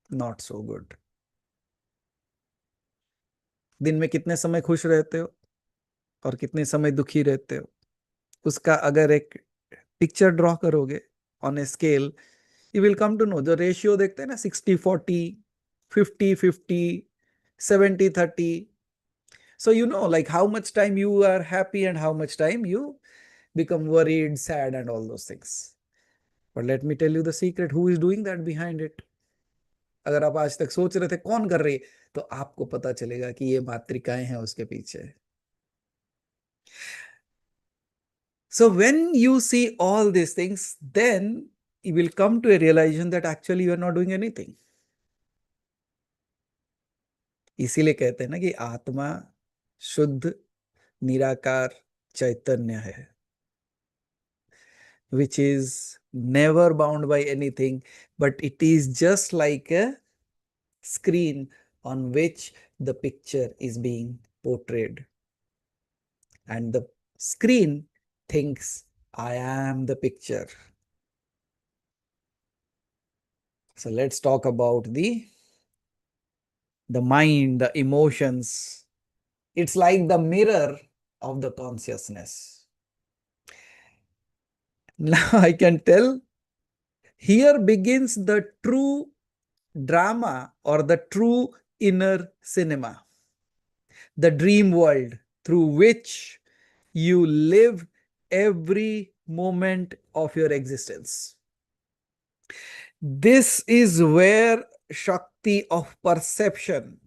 not so good. दिन में कितने समय खुश रहते हो और कितने समय दुखी रहते हो, उसका अगर एक पिक्चर ड्रॉ करोगे on a scale, you will come to know. जो रेशियो देखते हैं ना, 60-40, 50-50, 70-30. So you know like how much time you are happy and how much time you become worried, sad and all those things. But let me tell you the secret, who is doing that behind it. अगर आप आज तक सोच रहे थे कौन कर रही है, तो आपको पता चलेगा कि ये मातृकाएं हैं उसके पीछे. So when you see all these things, then you will come to a realization that actually you are not doing anything. इसीलिए कहते हैं ना कि आत्मा शुद्ध निराकार चैतन्य है, which is never bound by anything, but it is just like a screen on which the picture is being portrayed. And the screen thinks, I am the picture. So let's talk about the mind, the emotions. It's like the mirror of the consciousness. Now I can tell, here begins the true drama or the true inner cinema, the dream world through which you live every moment of your existence. This is where Shakti of perception,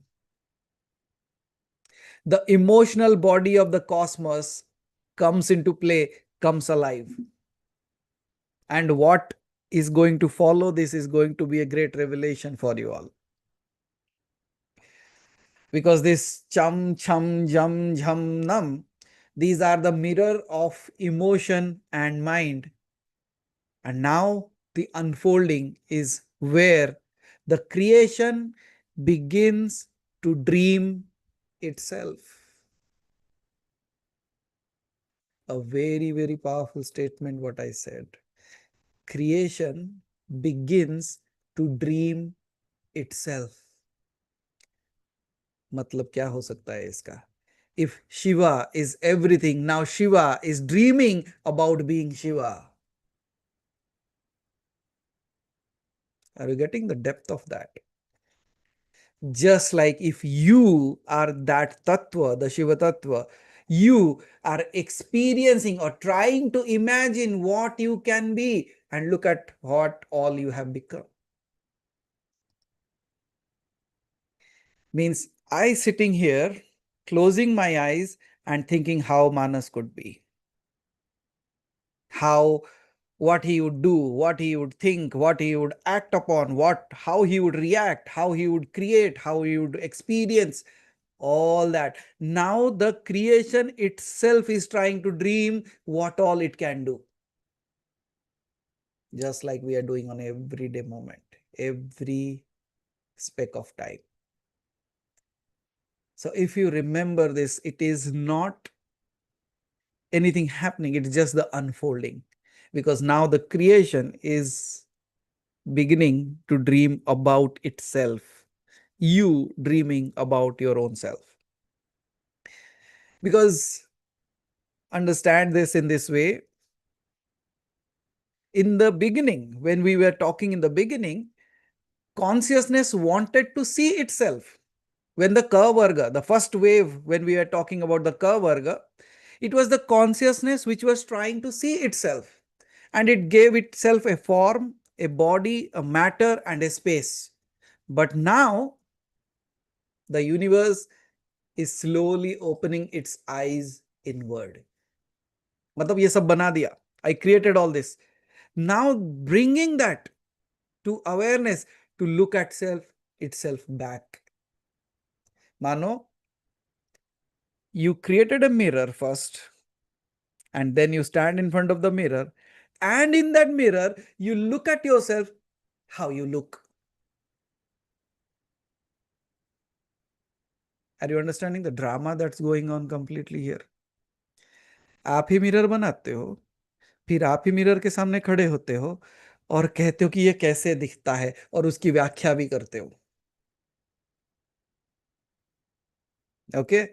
the emotional body of the cosmos, comes into play, comes alive. And what is going to follow this is going to be a great revelation for you all. Because this chum, chum, jum, jhum, nam, these are the mirror of emotion and mind. And now the unfolding is where the creation begins to dream itself. A very, very powerful statement what I said. Creation begins to dream itself. मतलब क्या हो सकता है इसका? If Shiva is everything, now Shiva is dreaming about being Shiva. Are you getting the depth of that? Just like if you are that tattva, the Shiva tattva, you are experiencing or trying to imagine what you can be, and look at what all you have become. Means I sitting here, closing my eyes and thinking how Manas could be, how what he would do, what he would think, what he would act upon, how he would react, how he would create, how he would experience all that. Now the creation itself is trying to dream what all it can do, just like we are doing on everyday moment, every speck of time. So if you remember this, it is not anything happening, it's just the unfolding, because now the creation is beginning to dream about itself, you dreaming about your own self. Because understand this in this way, in the beginning, when we were talking in the beginning, consciousness wanted to see itself. When the Ka-varga, the first wave, when we were talking about the Ka-varga, it was the consciousness which was trying to see itself. And it gave itself a form, a body, a matter, and a space. But now, the universe is slowly opening its eyes inward. मतलब ये सब बना दिया. I created all this. Now bringing that to awareness, to look at itself back. Mano, you created a mirror first, and then you stand in front of the mirror, and in that mirror, you look at yourself, how you look. Are you understanding the drama that's going on completely here? आप ही mirror बनाते हो, फिर आप ही mirror के सामने खड़े होते हो और कहते हो कि ये कैसे दिखता है, और उसकी व्याख्या भी करते हो. Okay,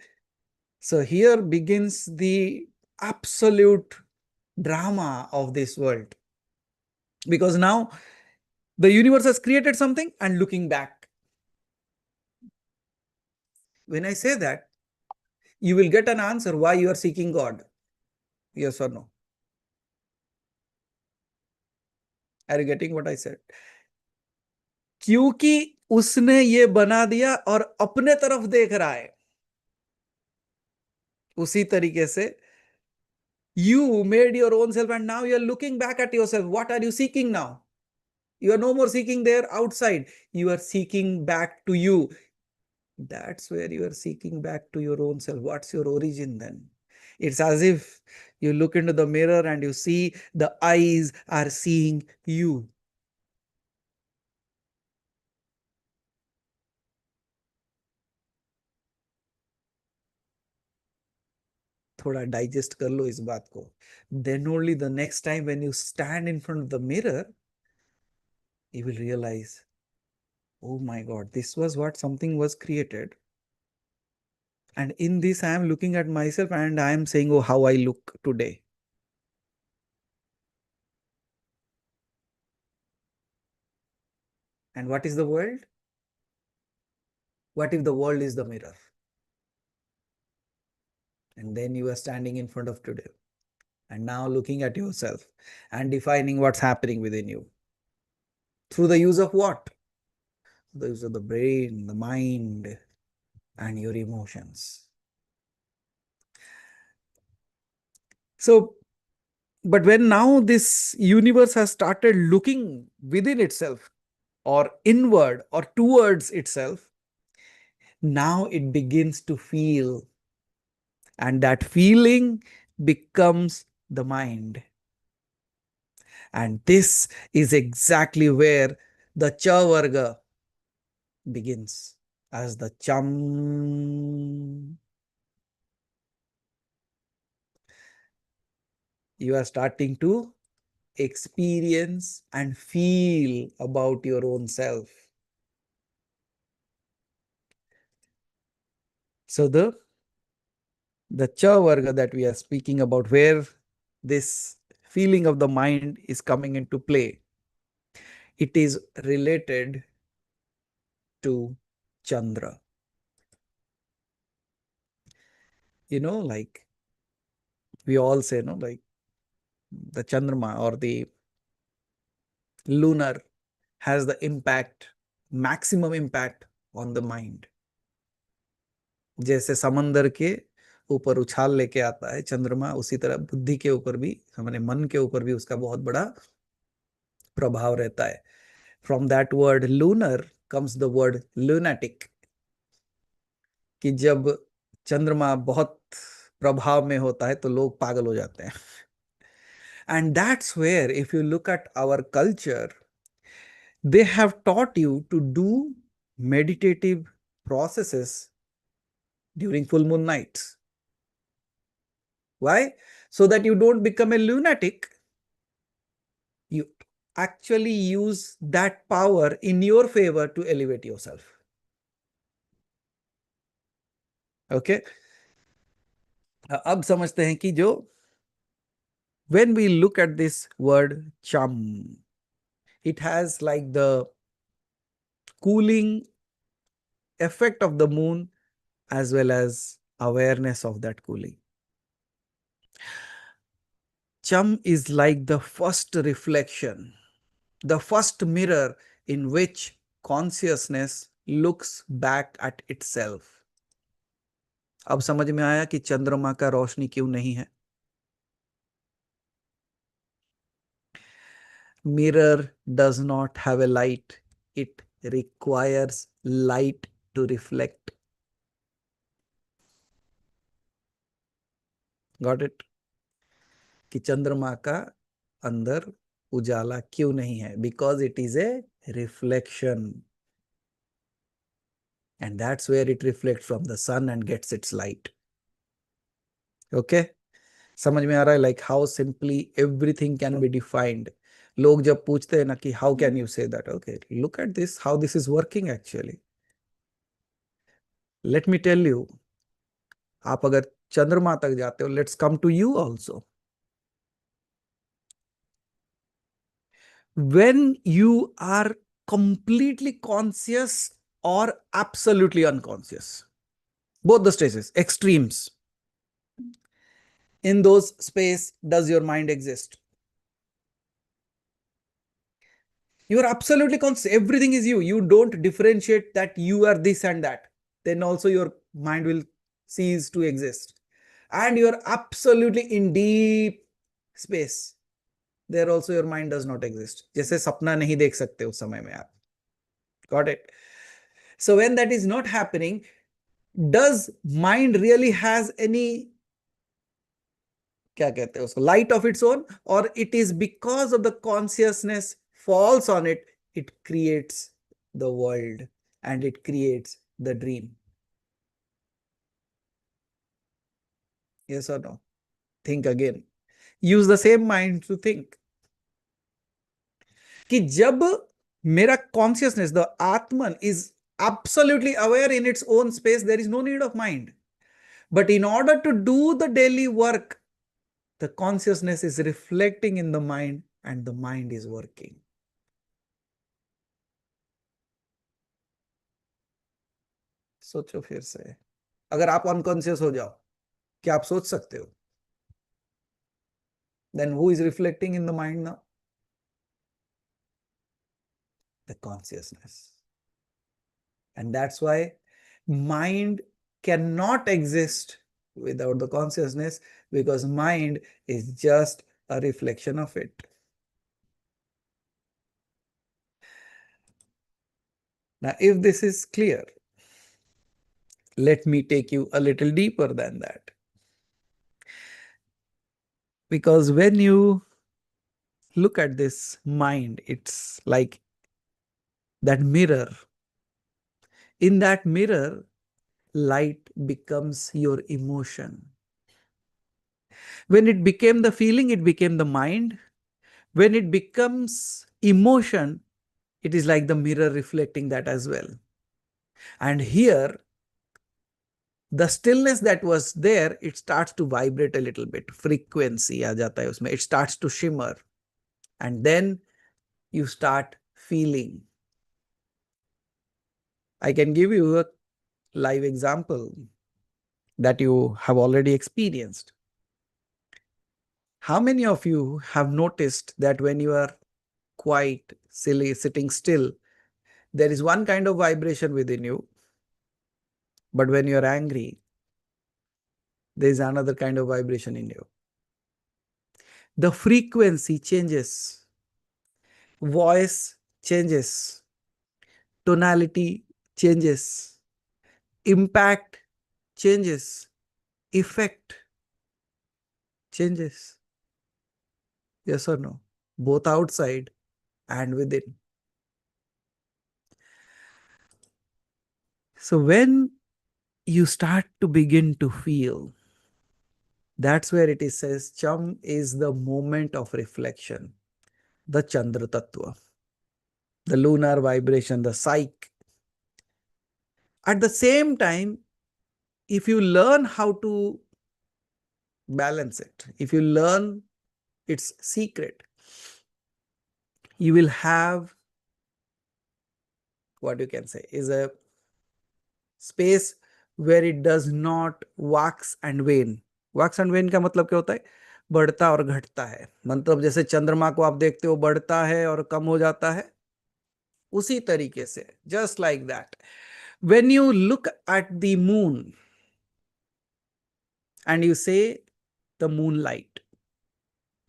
so here begins the absolute drama of this world, because now the universe has created something and looking back. When I say that, you will get an answer why you are seeking God. Yes or no? Are you getting what I said? क्योंकि उसने ये बना दिया और अपने तरफ देख रहा है. उसी तरीके से you made your own self and now you are looking back at yourself. What are you seeking now? You are no more seeking there outside. You are seeking back to you. That's where you are seeking back to your own self. What's your origin then? It's as if you look into the mirror and you see the eyes are seeing you. थोड़ा digest कर लो इस बात को. Then only the next time when you stand in front of the mirror, you will realize, oh my God, this was what something was created. And in this, I am looking at myself and I am saying, oh, how I look today. And what is the world? What if the world is the mirror? And then you are standing in front of today and now looking at yourself and defining what's happening within you. Through the use of what? The use of the brain, the mind, and your emotions. So, but when now this universe has started looking within itself or inward or towards itself, now it begins to feel, and that feeling becomes the mind. And this is exactly where the Cha Varga begins as the Cham. You are starting to experience and feel about your own self. So the Cha Varga that we are speaking about, where this feeling of the mind is coming into play, it is related to Chandra. You know, like we all say, no, like the Chandrama or the lunar has the impact, maximum impact on the mind. जैसे समंदर के ऊपर उछाल लेके आता है चंद्रमा, उसी तरह बुद्धि के ऊपर भी, हमारे मन के ऊपर भी उसका बहुत बड़ा प्रभाव रहता है. From that word lunar comes the word lunatic, कि जब चंद्रमा बहुत प्रभाव में होता है तो लोग पागल हो जाते हैं. And that's where if you look at our culture, they have taught you to do meditative processes during full moon nights. Why? So that you don't become a lunatic. You actually use that power in your favor to elevate yourself. Okay? अब समझते हैं कि जो when we look at this word chum, it has like the cooling effect of the moon as well as awareness of that cooling. Chum is like the first reflection, the first mirror in which consciousness looks back at itself. अब समझ में आया कि चंद्रमा का रोशनी क्यों नहीं है. Mirror does not have a light. It requires light to reflect. Got it? कि चंद्रमा का अंदर उजाला क्यों नहीं है? Because it is a reflection. And that's where it reflects from the sun and gets its light. Okay? समझ में आ रहा है like how simply everything can be defined. लोग जब पूछते हैं ना कि how can you say that? Okay, look at this, how this is working actually. Let me tell you, आप अगर चंद्रमा तक जाते हो, let's come to you also. When you are completely conscious or absolutely unconscious, both the stages, extremes, in those space does your mind exist? You are absolutely conscious. Everything is you. You don't differentiate that you are this and that. Then also your mind will cease to exist. And you are absolutely in deep space. There also your mind does not exist. जैसे सपना नहीं देख सकते उस समय में आप. Got it? So when that is not happening, does mind really has any, क्या कहते हैं उसको, light of its own, or it is because of the consciousness falls on it, it creates the world and it creates the dream? Yes or no? Think again. Use the same mind to think. कि जब मेरा consciousness, the Atman, is absolutely aware in its own space, there is no need of mind. But in order to do the daily work, the consciousness is reflecting in the mind and the mind is working. सोचो फिर से, अगर आप unconscious हो जाओ, क्या आप सोच सकते हो? Then who is reflecting in the mind now? The consciousness. And that's why mind cannot exist without the consciousness, because mind is just a reflection of it. Now, if this is clear, let me take you a little deeper than that. Because when you look at this mind, it's like that mirror. In that mirror, light becomes your emotion. When it became the feeling, it became the mind. When it becomes emotion, it is like the mirror reflecting that as well. And here, the stillness that was there, it starts to vibrate a little bit. Frequency आ जाता है उसमें. It starts to shimmer. And then you start feeling. I can give you a live example that you have already experienced. How many of you have noticed that when you are quiet, silly, sitting still, there is one kind of vibration within you, but when you are angry, there is another kind of vibration in you. The frequency changes, voice changes, tonality changes, impact changes, effect changes. Yes or no? Both outside and within. So when you start to begin to feel, that's where it is says Cham is the moment of reflection, the Chandra Tattva, the lunar vibration, the psyche. At the same time, if you learn how to balance it, if you learn its secret, you will have what you can say is a space where it does not wax and wane. wax and wane का मतलब क्या होता है? बढ़ता और घटता है. मतलब जैसे चंद्रमा को आप देखते हो बढ़ता है और कम हो जाता है, उसी तरीके से, just like that. When you look at the moon and you say the moonlight,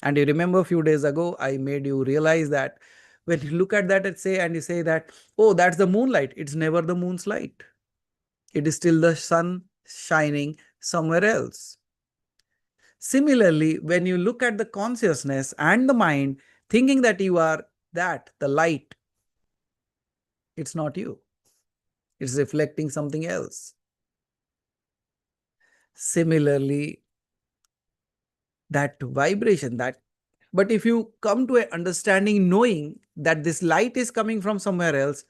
and you remember a few days ago I made you realize that when you look at that and you say that, oh, that's the moonlight, it's never the moon's light. It is still the sun shining somewhere else. Similarly, when you look at the consciousness and the mind thinking that you are that, the light, it's not you. It's reflecting something else. Similarly, that vibration, but if you come to an understanding knowing that this light is coming from somewhere else,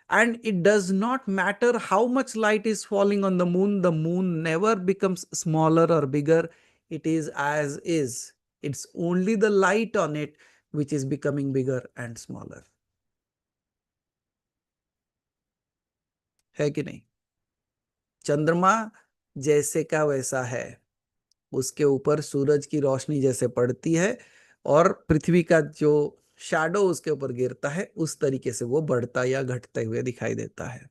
and it does not matter how much light is falling on the moon never becomes smaller or bigger. It is as is. It's only the light on it which is becoming bigger and smaller. है कि नहीं? चंद्रमा जैसे का वैसा है, उसके ऊपर सूरज की रोशनी जैसे पड़ती है और पृथ्वी का जो शैडो उसके ऊपर गिरता है, उस तरीके से वो बढ़ता या घटते हुए दिखाई देता है.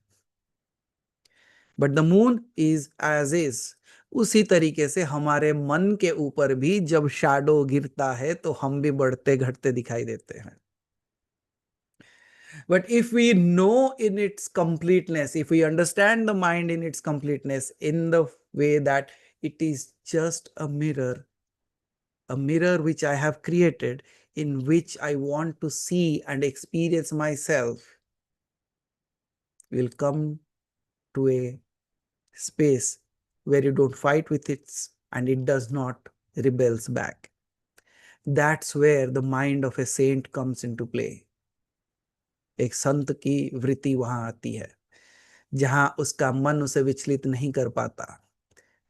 But the moon is as is. उसी तरीके से हमारे मन के ऊपर भी जब शैडो गिरता है तो हम भी बढ़ते घटते दिखाई देते हैं. But if we know in its completeness, if we understand the mind in its completeness, in the way that it is just a mirror which I have created, in which I want to see and experience myself, will come to a space where you don't fight with it and it does not rebels back. That's where the mind of a saint comes into play. एक संत की वृत्ति वहां आती है जहां उसका मन उसे विचलित नहीं कर पाता.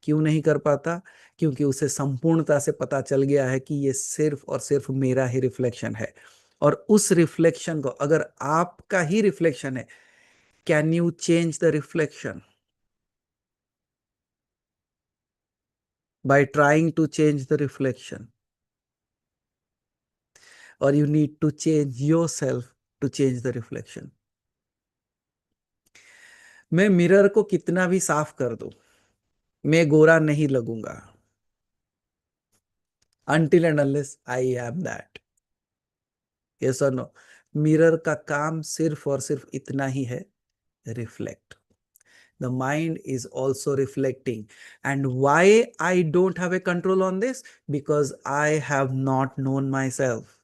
क्यों नहीं कर पाता? क्योंकि उसे संपूर्णता से पता चल गया है कि ये सिर्फ और सिर्फ मेरा ही रिफ्लेक्शन है. और उस रिफ्लेक्शन को, अगर आपका ही रिफ्लेक्शन है, can you change the reflection? By trying to change the reflection, or you need to change yourself to change the reflection. मैं मिरर को कितना भी साफ कर दूं, मैं गोरा नहीं लगूंगा until and unless I am that. Yes or no? Mirror का काम सिर्फ और सिर्फ इतना ही है, reflect. The mind is also reflecting. And why I don't have a control on this? Because I have not known myself.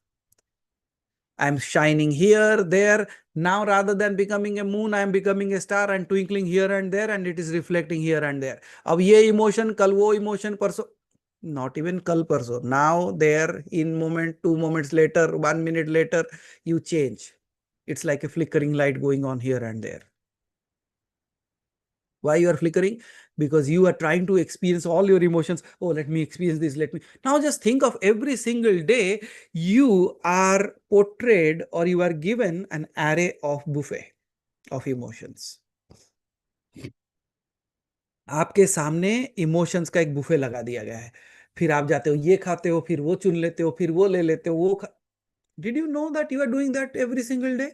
I'm shining here, there. Now, rather than becoming a moon, I am becoming a star and twinkling here and there, and it is reflecting here and there. अब ये emotion, कल वो emotion, परसों, not even कल परसों. Now, there, in moment, 2 moments later, 1 minute later, you change. It's like a flickering light going on here and there. Why you are flickering? Because you are trying to experience all your emotions. Oh, let me experience this. Now just think of every single day you are portrayed or you are given an array of buffet of emotions. आपके सामने emotions का एक buffet लगा दिया गया है. फिर आप जाते हो, ये खाते हो, फिर वो चुन लेते हो, फिर वो ले लेते हो, वो Did you know that you are doing that every single day?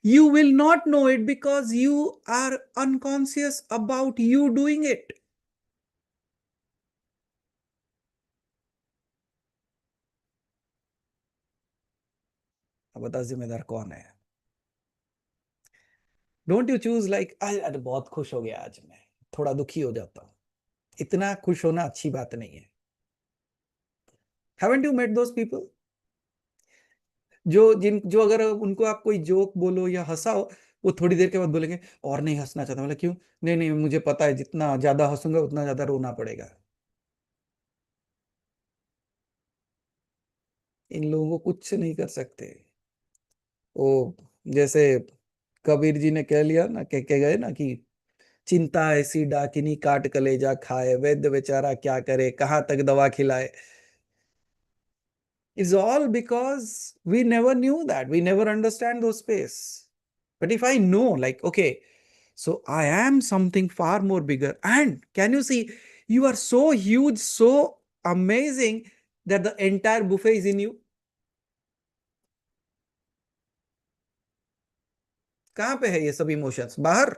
You will not know it because you are unconscious about you doing it. अब बता जिम्मेदार कौन है? डोंट यू चूज लाइक अरे बहुत खुश हो गया आज मैं, थोड़ा दुखी हो जाता हूं। इतना खुश होना अच्छी बात नहीं है। Haven't you met those people जो अगर उनको आप कोई जोक बोलो या हंसाओ, वो थोड़ी देर के बाद बोलेंगे और नहीं हंसना चाहता। मतलब क्यों? नहीं नहीं, मुझे पता है जितना ज्यादा हंसूंगा उतना ज्यादा रोना पड़ेगा। इन लोगों को कुछ नहीं कर सकते। वो जैसे कबीर जी ने कह लिया ना, कह गए ना कि चिंता ऐसी डाकिनी काट कलेजा खाए, वैद्य बेचारा क्या करे, कहाँ तक दवा खिलाए। It's all because we never knew that. We never understand those space. But if I know, like, okay, so I am something far more bigger. And can you see, you are so huge, so amazing that the entire buffet is in you. कहाँ पे है ये सब emotions? बाहर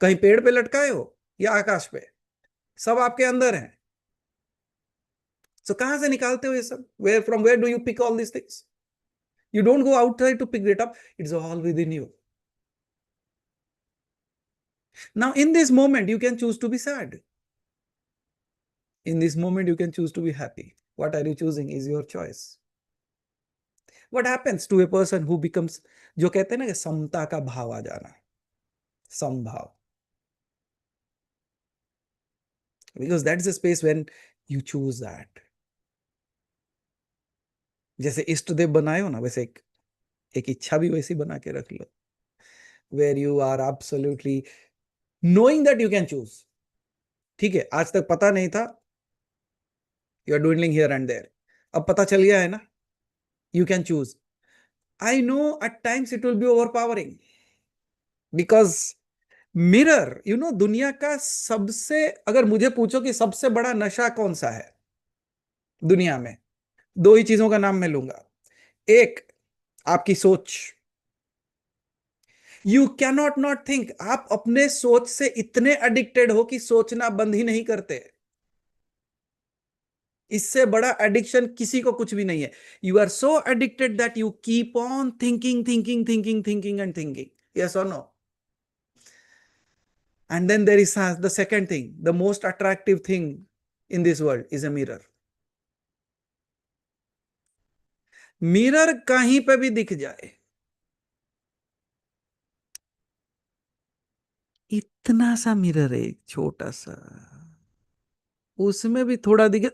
कहीं पेड़ पे लटकाए हो या आकाश पे? सब आपके अंदर है। So कहाँ से निकालते हो ये सब? Where do you pick all these things? You don't go outside to pick it up. It's all within you. Now, in this moment, you can choose to be sad. In this moment, you can choose to be happy. What are you choosing is your choice. What happens to a person who becomes, जो कहते हैं ना कि समता का भाव आ जाना, समभाव, because that's the space when you choose that. जैसे इष्ट देव बनाए हो ना, वैसे एक इच्छा भी वैसी बना के रख लो, where you are absolutely knowing that you can choose. ठीक है, आज तक पता नहीं था, you are dwindling here and there. अब पता चल गया है ना, you can choose. I know at times it will be overpowering because mirror दुनिया का सबसे, अगर मुझे पूछो कि सबसे बड़ा नशा कौन सा है दुनिया में, दो ही चीजों का नाम मैं लूंगा। एक, आपकी सोच। You cannot not think. आप अपने सोच से इतने एडिक्टेड हो कि सोचना बंद ही नहीं करते। इससे बड़ा एडिक्शन किसी को कुछ भी नहीं है। You are so addicted that you keep on thinking thinking thinking thinking and thinking. Yes और no? And then there is the second thing, the most attractive thing in this world is a mirror. Mirror कहीं पे भी दिख जाए, इतना सा mirror है, छोटा सा, उसमें भी थोड़ा दिखे।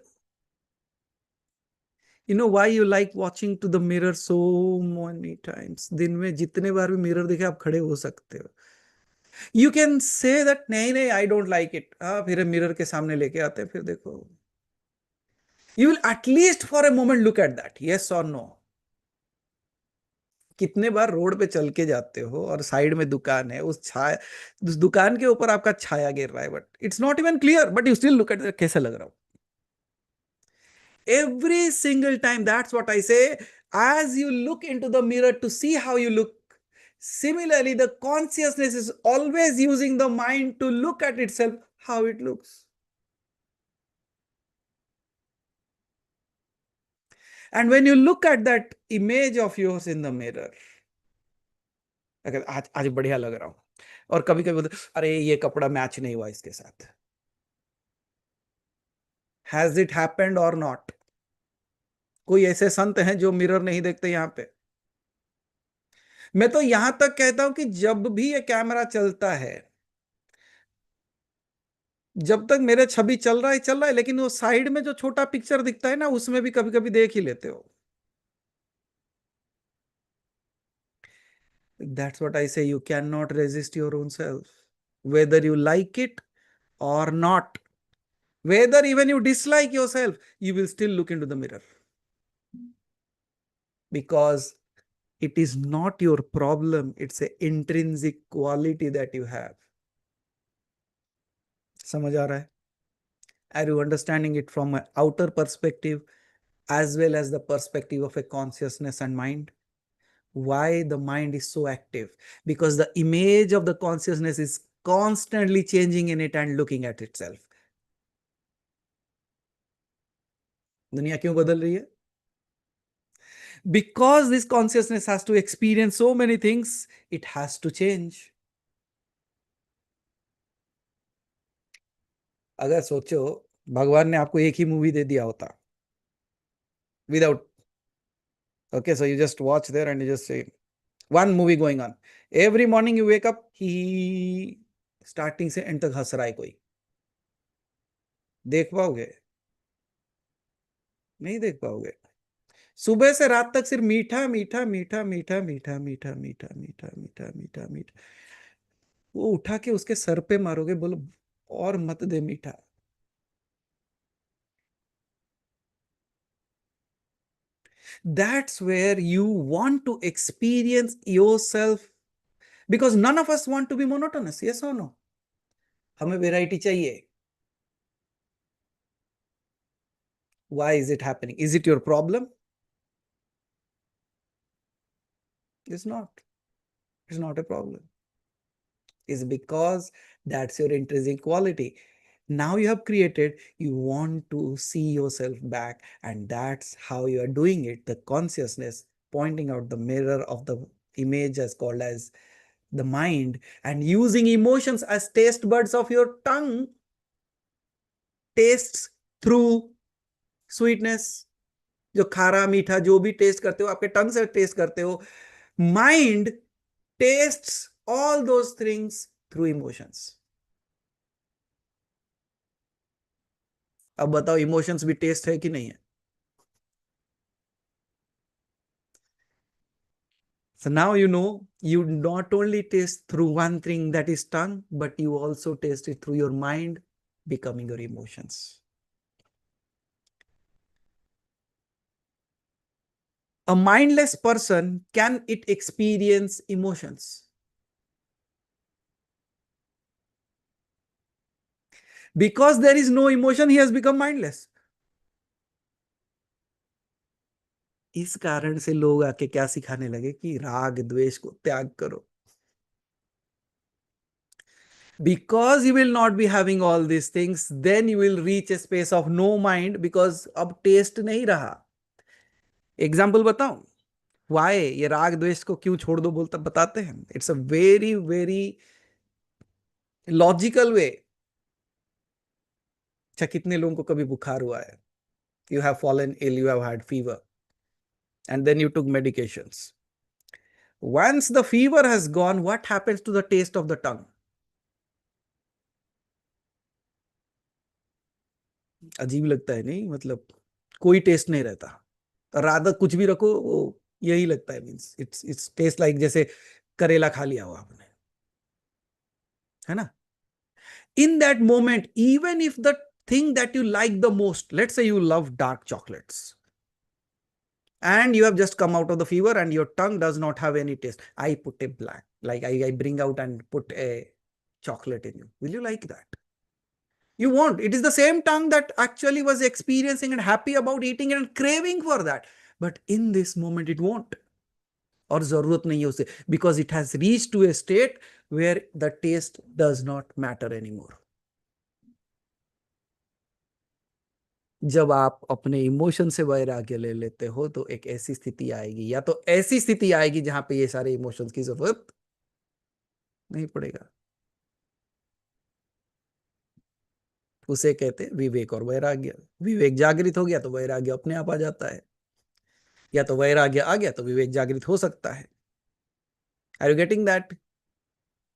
You know why you like watching to the mirror so many times? दिन में जितने बार भी मिरर दिखे आप खड़े हो सकते हो। You can say that नहीं नहीं I don't like it, फिर मिरर के सामने लेके आते हैं, फिर देखो। You will at least for a moment look at that, yes or no? कितने बार रोड पे चल के जाते हो और साइड में दुकान है, उस दुकान के ऊपर आपका छाया गिर रहा है, but it's not even clear, but you still look at कैसे लग रहा हूं। Every single time, that's what I say. As you look into the mirror to see how you look, similarly, the consciousness is always using the mind to look at itself, how it looks. And when you look at that image of yours in the mirror, अगर आज बढ़िया लग रहा हूं, और कभी कभी बोलते अरे ये कपड़ा मैच नहीं हुआ इसके साथ। हैज इट हैपेंड और नॉट? कोई ऐसे संत हैं जो मिरर नहीं देखते यहां पे? मैं तो यहां तक कहता हूं कि जब भी ये कैमरा चलता है, जब तक मेरे छवि चल रहा है, लेकिन वो साइड में जो छोटा पिक्चर दिखता है ना, उसमें भी कभी कभी देख ही लेते हो। दैट्स व्हाट आई से, you can not resist your own self, whether you like it or not, whether even you dislike yourself, you will still look into the mirror, because it is not your problem, it's a intrinsic quality that you have. समझ आ रहा है? Are you understanding it from an outer perspective as well as the perspective of a consciousness and mind? Why the mind is so active? Because the image of the consciousness is constantly changing in it and looking at itself. दुनिया क्यों बदल रही है? Because this consciousness has to experience so many things, it has to change. अगर सोचो भगवान ने आपको एक ही मूवी दे दिया होता, without, okay, so you just watch there and you just say one movie going on, every morning you wake up, he starting से end तक हंस रहा है कोई, देख पाओगे? नहीं देख पाओगे। सुबह से रात तक सिर्फ मीठा मीठा मीठा मीठा मीठा मीठा मीठा मीठा मीठा मीठा मीठा, वो उठा के उसके सर पे मारोगे, बोलो और मत दे मीठा। That's where you want to experience yourself, because none of us want to be monotonous, yes or no? हमें वेराइटी चाहिए। Why is it happening? Is it your problem? It's not. It's not a problem. It's because that's your intrinsic quality. Now you have created, you want to see yourself back, and that's how you are doing it. The consciousness pointing out the mirror of the image as called as the mind, and using emotions as taste buds of your tongue tastes through sweetness, जो खारा मीठा जो भी test करते हो आपके टंग से test करते हो, mind tastes all those things through emotions. अब बताओ इमोशंस भी टेस्ट है कि नहीं है? So now you know, you not only taste through one thing, that is tongue, but you also taste it through your mind becoming your emotions. A mindless person, can it experience emotions? Because there is no emotion, he has become mindless. इस कारण से लोग आके क्या सिखाने लगे कि राग द्वेष को त्याग करो. Because you will not be having all these things, then you will reach a space of no mind, because अब टेस्ट नहीं रहा. एग्जाम्पल बताऊं वाई ये राग द्वेष को क्यों छोड़ दो बोलता बताते हैं. It's a very very logical way. अच्छा कितने लोगों को कभी बुखार हुआ है? You have fallen ill, you have had fever, and then you took medications. Once the fever has gone, what happens to the taste of the tongue? अजीब लगता है नहीं? मतलब कोई टेस्ट नहीं रहता. राधा कुछ भी रखो वो यही लगता है. मीन्स इट्स टेस्ट लाइक जैसे करेला खा लिया हो आपने, है ना? In that moment, even if the thing that you like the most, let's say you love dark chocolates, and you have just come out of the fever and your tongue does not have any taste, I put a black, like I bring out and put a chocolate in you, will you like that? You won't. It is the same tongue that actually was experiencing and happy about eating and craving for that, but in this moment it won't. और जरूरत नहीं है उसे, because it has reached to a state where the taste does not matter anymore. जब आप अपने emotion से वैराग्य ले लेते हो तो एक ऐसी स्थिति आएगी, या तो ऐसी स्थिति आएगी जहां पे ये सारे इमोशंस की जरूरत नहीं पड़ेगा. उसे कहते हैं विवेक और वैराग्य. विवेक जागृत हो गया तो वैराग्य अपने आप आ जाता है, या तो वैराग्य आ गया तो विवेक जागृत हो सकता है. Are you getting that?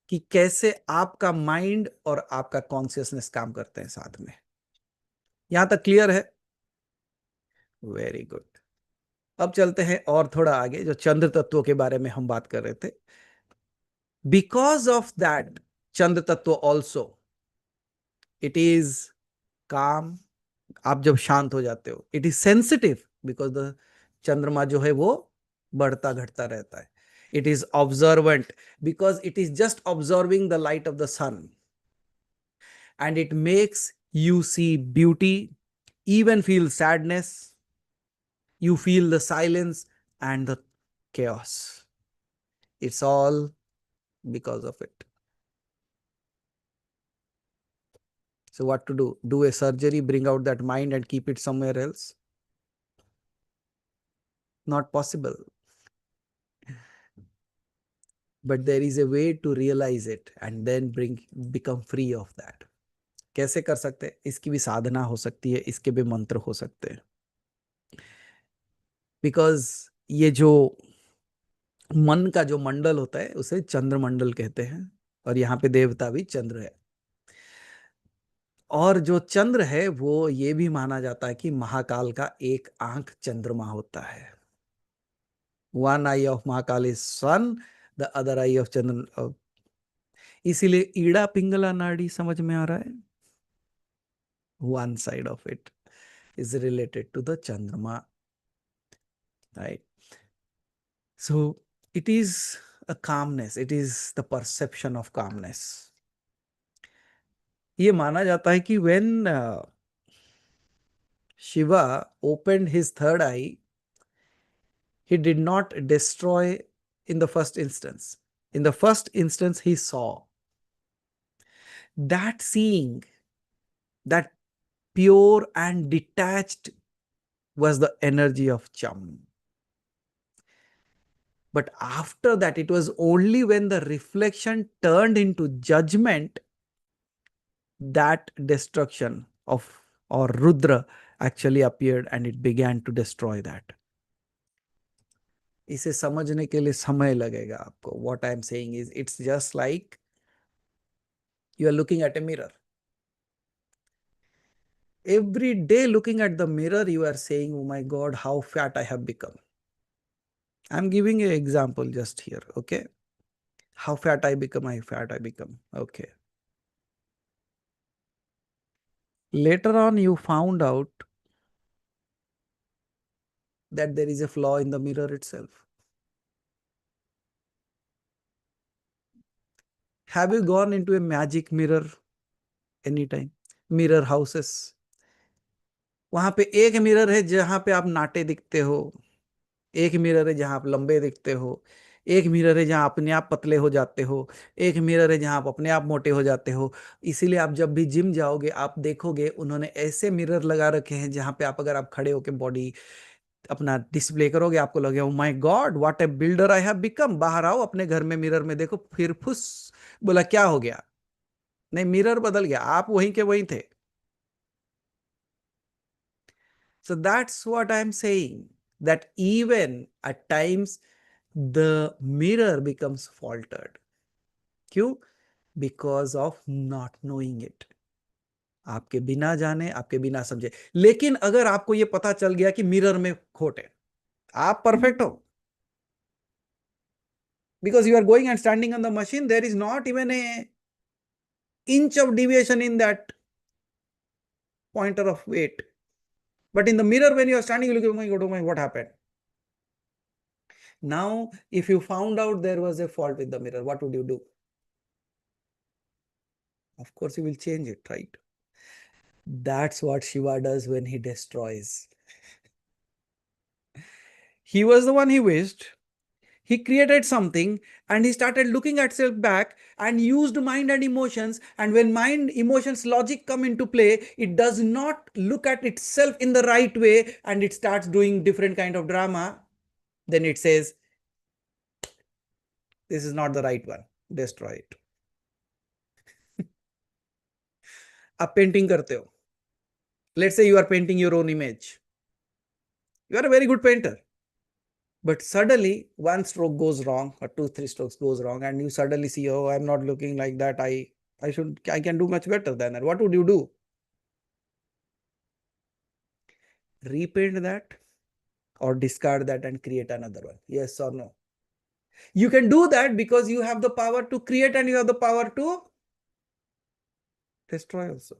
कि कैसे आपका माइंड और आपका कॉन्शियसनेस काम करते हैं साथ में. यहां तक क्लियर है? Very good. अब चलते हैं और थोड़ा आगे, जो चंद्र तत्वों के बारे में हम बात कर रहे थे. बिकॉज ऑफ दैट चंद्र तत्व ऑल्सो, इट इज काम. आप जब शांत हो जाते हो, it is sensitive, because the चंद्रमा जो है वो बढ़ता घटता रहता है. It is observant, because it is just observing the light of the sun, and it makes you see beauty, even feel sadness, you feel the silence and the chaos. It's all because of it. So what to do? Do a surgery, bring out that mind and keep it somewhere else? Not possible. But there is a way to realize it and then become free of that. कैसे कर सकते हैं? इसकी भी साधना हो सकती है, इसके भी मंत्र हो सकते हैं. बिकॉज ये जो मन का जो मंडल होता है उसे चंद्र मंडल कहते हैं, और यहाँ पे देवता भी चंद्र है. और जो चंद्र है वो ये भी माना जाता है कि महाकाल का एक आंख चंद्रमा होता है. One eye of Mahakal is sun, the other eye of Chandra. इसीलिए ईड़ा पिंगला नाड़ी समझ में आ रहा है. One side of it is related to the Chandrama, right? So it is a calmness, it is the perception of calmness. ये माना जाता है कि when Shiva opened his third eye, he did not destroy in the first instance. In the first instance, he saw. That seeing, that pure and detached, was the energy of Cham. But after that, it was only when the reflection turned into judgment that destruction of or Rudra actually appeared and it began to destroy that. इसे समझने के लिए समय लगेगा आपको. What I am saying is, it's just like you are looking at a mirror. Every day looking at the mirror, you are saying, oh my God, how fat I have become. I'm giving you an example just here, okay? How fat I become, how fat I become, okay. Later on, you found out that there is a flaw in the mirror itself. Have you gone into a magic mirror anytime? Mirror houses. वहां पे एक mirror है जहां पे आप नाटे दिखते हो, एक मिरर है जहां आप लंबे दिखते हो, एक मिरर है जहां अपने आप पतले हो जाते हो, एक मिरर है जहां आप अपने आप मोटे हो जाते हो. इसीलिए आप जब भी जिम जाओगे आप देखोगे उन्होंने ऐसे मिरर लगा रखे हैं जहां पे आप अगर आप खड़े होकर बॉडी अपना डिस्प्ले करोगे आपको लगेगा oh my God what A builder I have become. बाहर आओ अपने घर में मिरर में देखो, फिर फुस बोला क्या हो गया? नहीं, मिरर बदल गया, आप वहीं के वहीं थे. So that's what I'm saying, that even at times the mirror becomes faltered. क्यों? Because of not knowing it. आपके बिना जाने, आपके बिना समझे. लेकिन अगर आपको ये पता चल गया कि मिरर में खोट है, आप परफेक्ट हो. Because you are going and standing on the machine, there is not even a inch of deviation in that pointer of weight. But in the mirror, when you are standing, you look, oh my God, what happened? Now, if you found out there was a fault with the mirror, what would you do? Of course, you will change it, right? That's what Shiva does when he destroys. He was the one he wished. He created something and he started looking at self back and used mind and emotions. And when mind, emotions, logic come into play, it does not look at itself in the right way and it starts doing different kind of drama. Then it says, this is not the right one. Destroy it. आप painting करते हो. Let's say you are painting your own image. You are a very good painter. But suddenly one stroke goes wrong or 2-3 strokes goes wrong and you suddenly see, oh, I'm not looking like that. I can do much better than that. What would you do? Repaint that or discard that and create another one? Yes or no? You can do that because you have the power to create and you have the power to destroy also.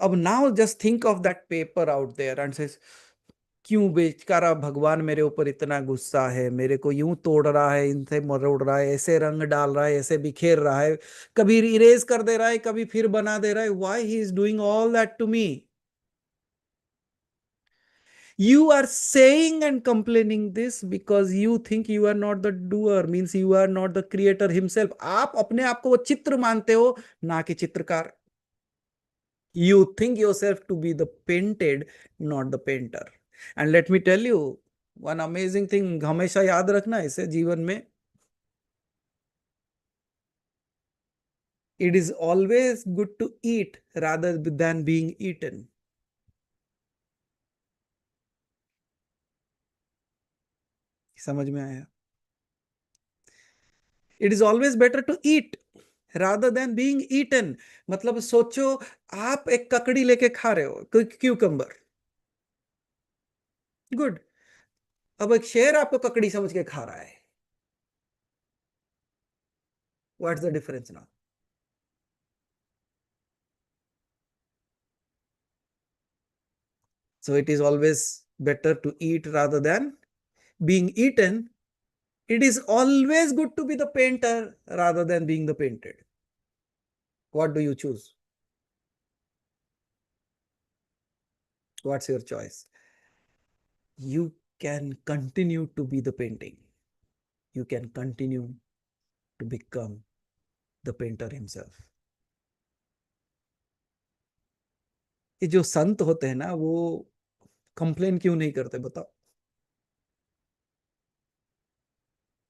Now just think of that paper out there and says, क्यों बेचारा भगवान मेरे ऊपर इतना गुस्सा है, मेरे को यूं तोड़ रहा है, इनसे मरोड़ रहा है, ऐसे रंग डाल रहा है, ऐसे बिखेर रहा है, कभी इरेज कर दे रहा है, कभी फिर बना दे रहा है. Why he is doing all that to me? You are saying and complaining this because you think you are not the doer, means you are not the creator himself. आप अपने आप को वो चित्र मानते हो, ना कि चित्रकार. You think yourself to be the painted, not the painter. And let me tell you one amazing thing, हमेशा याद रखना इसे जीवन में, it is always good to eat rather than being eaten. समझ में आया? It is always better to eat rather than being eaten. मतलब सोचो, आप एक ककड़ी लेके खा रहे हो, क्यूकम्बर, गुड। अब एक शेर आपको ककड़ी समझ के खा रहा है, what's the difference now? So it is always better to eat rather than being eaten. It is always good to be the painter rather than being the painted. What do you choose? What's your choice? You can continue to be the painting. You can continue to become the painter himself. ये जो संत होते हैं ना, वो complain क्यों नहीं करते बताओ?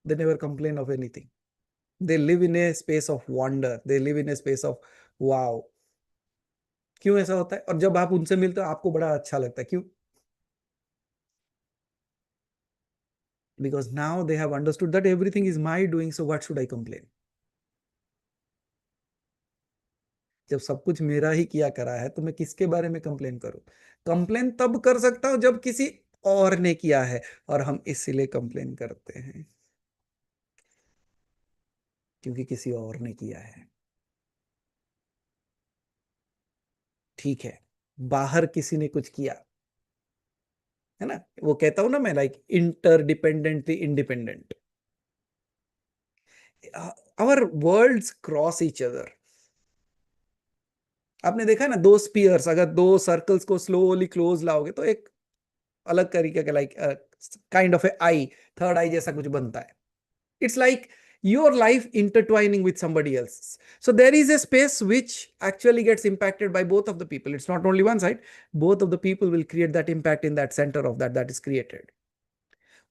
They never complain of anything. They live in a space of wonder. They live in a space of wow. क्यों ऐसा होता है? और जब आप उनसे मिलते हो आपको बड़ा अच्छा लगता है, क्यों? Because now they have understood that everything is my doing, so what should I complain? जब सब कुछ मेरा ही किया करा है तो मैं किसके बारे में कंप्लेन करूं? कंप्लेन तब कर सकता हूं जब किसी और ने किया है, और हम इसीलिए कंप्लेन करते हैं क्योंकि किसी और ने किया है। ठीक है, बाहर किसी ने कुछ किया है ना, वो कहता हूं ना मैं, like interdependently independent. Our worlds cross each other. आपने देखा ना, दो स्पीयर्स अगर दो सर्कल्स को स्लोली क्लोज लाओगे तो एक अलग तरीके का, like kind of a eye, third eye जैसा कुछ बनता है। It's like your life intertwining with somebody else. So there is a space which actually gets impacted by both of the people. It's not only one side. Both of the people will create that impact in that center of that is created.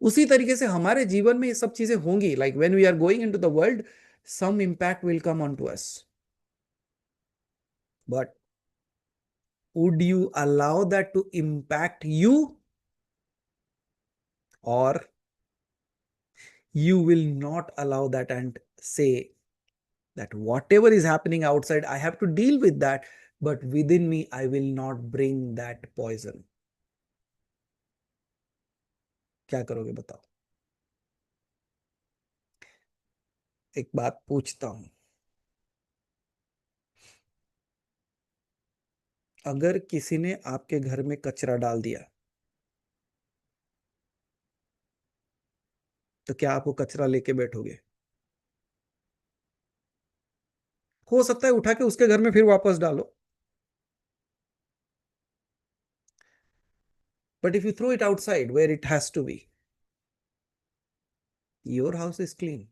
उसी तरीके से हमारे जीवन में ये सब चीजें होंगी, like when we are going into the world, some impact will come onto us. But would you allow that to impact you, or you will not allow that and say that whatever is happening outside, I have to deal with that, but within me, I will not bring that poison? क्या करोगे बताओ? एक बात पूछता हूं, अगर किसी ने आपके घर में कचरा डाल दिया तो क्या आप वो कचरा लेके बैठोगे? हो सकता है उठा के उसके घर में फिर वापस डालो, but if you throw it outside where it has to be, your house is clean.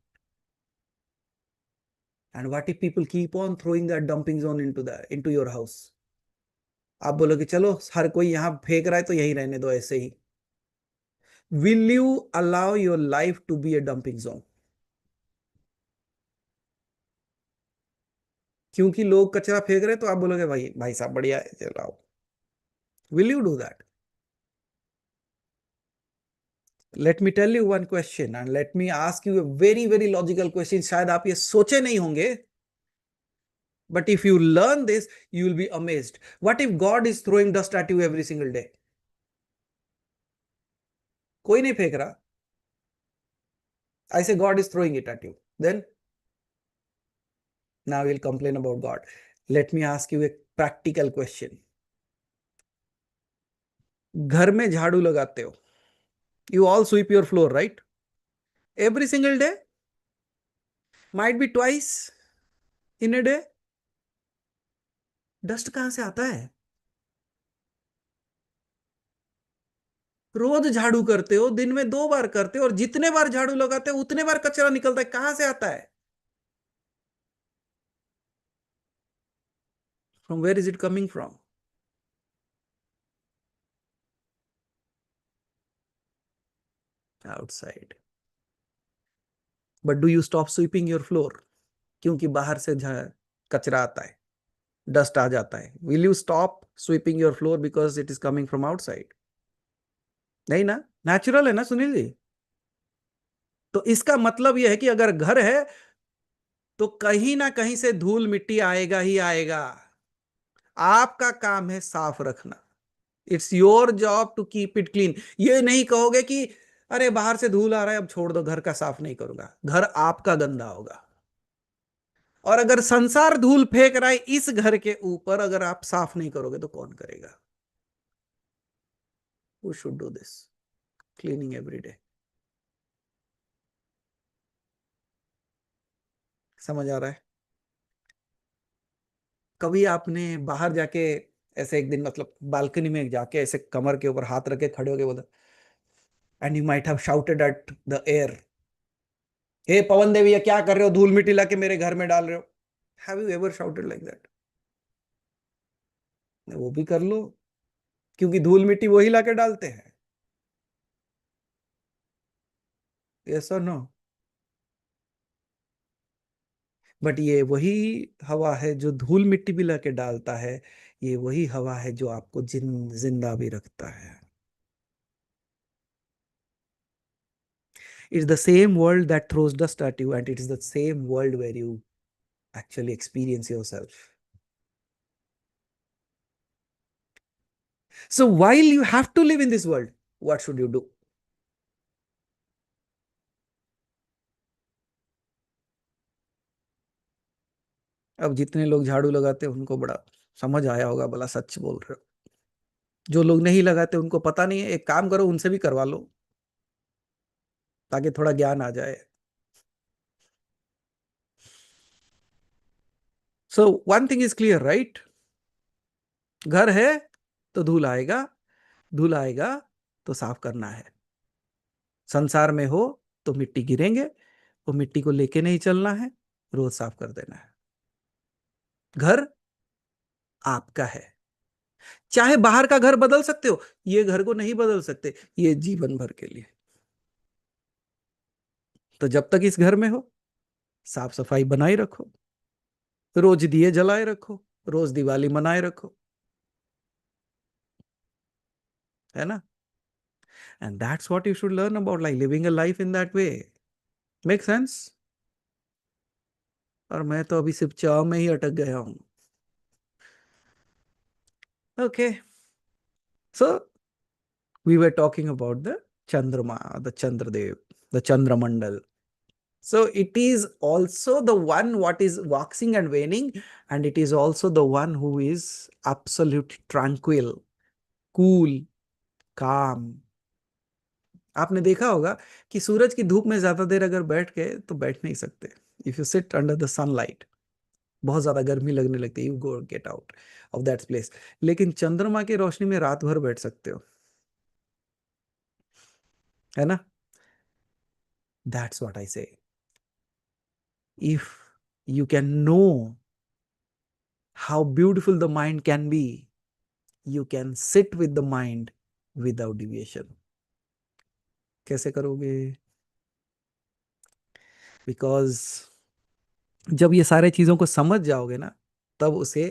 And what if people keep on throwing that dumping zone into your house? आप बोलोगे चलो हर कोई यहां फेंक रहा है तो यही रहने दो ऐसे ही। Will you allow your life to be a dumping zone? क्योंकि लोग कचरा फेंक रहे तो आप बोलोगे भाई भाई साहब बढ़िया है, चलो आओ। Will you do that? Let me tell you one question and let me ask you a very very logical question. शायद आप ये सोचे नहीं होंगे, but if you learn this, you will be amazed. What if God is throwing dust at you every single day? कोई नहीं फेंक रहा, I say God is throwing it at you. Then now you'll complain about God. Let me ask you a practical question. घर में झाड़ू लगाते हो, you all sweep your floor, right? Every single day, might be twice in a day. Dust कहां से आता है? रोज झाड़ू करते हो, दिन में 2 बार करते हो, और जितने बार झाड़ू लगाते हो उतने बार कचरा निकलता है, कहां से आता है? From where is it coming from? outside. But do you stop sweeping your floor? क्योंकि बाहर से कचरा आता है, डस्ट आ जाता है. Will you stop sweeping your floor because it is coming from outside? नहीं ना, नेचुरल है ना सुनील जी. तो इसका मतलब यह है कि अगर घर है तो कहीं ना कहीं से धूल मिट्टी आएगा ही आएगा. आपका काम है साफ रखना. It's your job to keep it clean. ये नहीं कहोगे कि अरे बाहर से धूल आ रहा है अब छोड़ दो, घर का साफ नहीं करूंगा. घर आपका गंदा होगा. और अगर संसार धूल फेंक रहा है इस घर के ऊपर, अगर आप साफ नहीं करोगे तो कौन करेगा? Who should do this? Cleaning every day. समझ आ रहा है? कभी आपने बाहर जाके ऐसे एक दिन मतलब बालकनी में जाके ऐसे कमर के ऊपर हाथ रखे खड़े हो गए बोला, and you might have shouted at the air, hey Pawan Devi ये क्या कर रहे हो, धूल मिट्टी लाके मेरे घर में डाल रहे हो? Have you ever shouted like that? वो भी कर लो, क्योंकि धूल मिट्टी वही लाके डालते हैं. यस और नो? बट ये वही हवा है जो धूल मिट्टी भी लाके डालता है. ये वही हवा है जो आपको जिंदा भी रखता है. It's the same world that throws dust at you, and it is the same world where you actually experience yourself. So while you have to live in this world, what should you do? अब जितने लोग झाड़ू लगाते हैं उनको बड़ा समझ आया होगा, बोला सच बोल रहे हो. जो लोग नहीं लगाते उनको पता नहीं है. एक काम करो, उनसे भी करवा लो ताकि थोड़ा ज्ञान आ जाए. So one thing is clear, right? घर है तो धूल आएगा, धूल आएगा तो साफ करना है. संसार में हो तो मिट्टी गिरेंगे, वो मिट्टी को लेके नहीं चलना है, रोज साफ कर देना है. घर आपका है. चाहे बाहर का घर बदल सकते हो, ये घर को नहीं बदल सकते. ये जीवन भर के लिए. तो जब तक इस घर में हो, साफ सफाई बनाए रखो, रोज दिए जलाए रखो, रोज दिवाली मनाए रखो, है ना? And that's what you should learn about like living a life in that way. Make sense? और मैं तो अभी सिर्फ चाव में ही अटक गया हूं. Okay, so we were talking about the Chandrama, the Chandradev, the Chandramandal. So it is also the one what is waxing and waning, and it is also the one who is absolute tranquil, cool, calm. आपने देखा होगा कि सूरज की धूप में ज्यादा देर अगर बैठ गए तो बैठ नहीं सकते. If you sit under the sunlight, बहुत ज्यादा गर्मी लगने लगती है, you go get out of that place. लेकिन चंद्रमा की रोशनी में रात भर बैठ सकते हो, है ना? दैट्स व्हाट आई से. If you can know how beautiful the mind can be, you can sit with the mind without deviation. कैसे करोगे? बिकॉज जब ये सारे चीजों को समझ जाओगे ना, तब उसे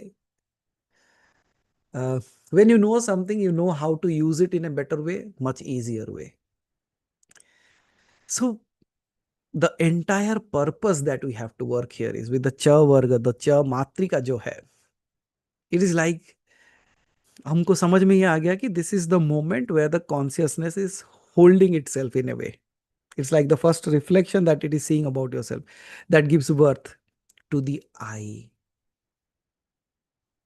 when you know something, you know how to use it in a better way, much easier way. So the entire purpose that we have to work here is with the cha varga, the cha matrika जो है, it is like हमको समझ में ये आ गया कि this is the moment where the consciousness is holding itself in a way. It's like the first reflection that it is seeing about yourself that gives birth to the I.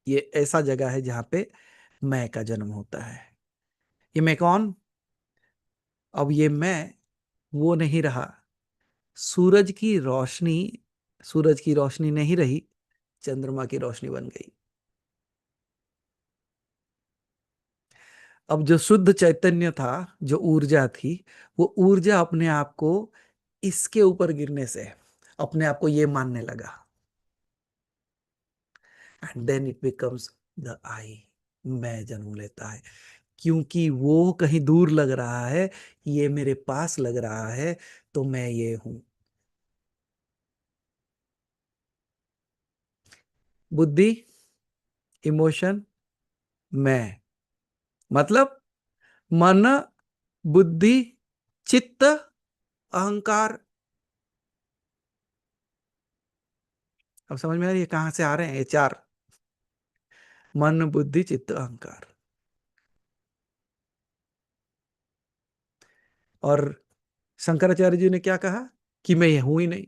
ये ऐसा जगह है जहां पे मैं का जन्म होता है. ये मैं कौन? अब ये मैं वो नहीं रहा. सूरज की रोशनी, सूरज की रोशनी नहीं रही, चंद्रमा की रोशनी बन गई. अब जो शुद्ध चैतन्य था, जो ऊर्जा थी, वो ऊर्जा अपने आप को इसके ऊपर गिरने से अपने आप को ये मानने लगा. And then it becomes the eye. मैं जन्म लेता है. क्योंकि वो कहीं दूर लग रहा है, ये मेरे पास लग रहा है, तो मैं ये हूं। बुद्धि, इमोशन, मैं, मतलब मन, बुद्धि, चित्त, अहंकार। अब समझ में आ रही है कहां से आ रहे हैं ये चार? मन, बुद्धि, चित्त, अहंकार। और शंकराचार्य जी ने क्या कहा कि मैं ये हूं ही नहीं।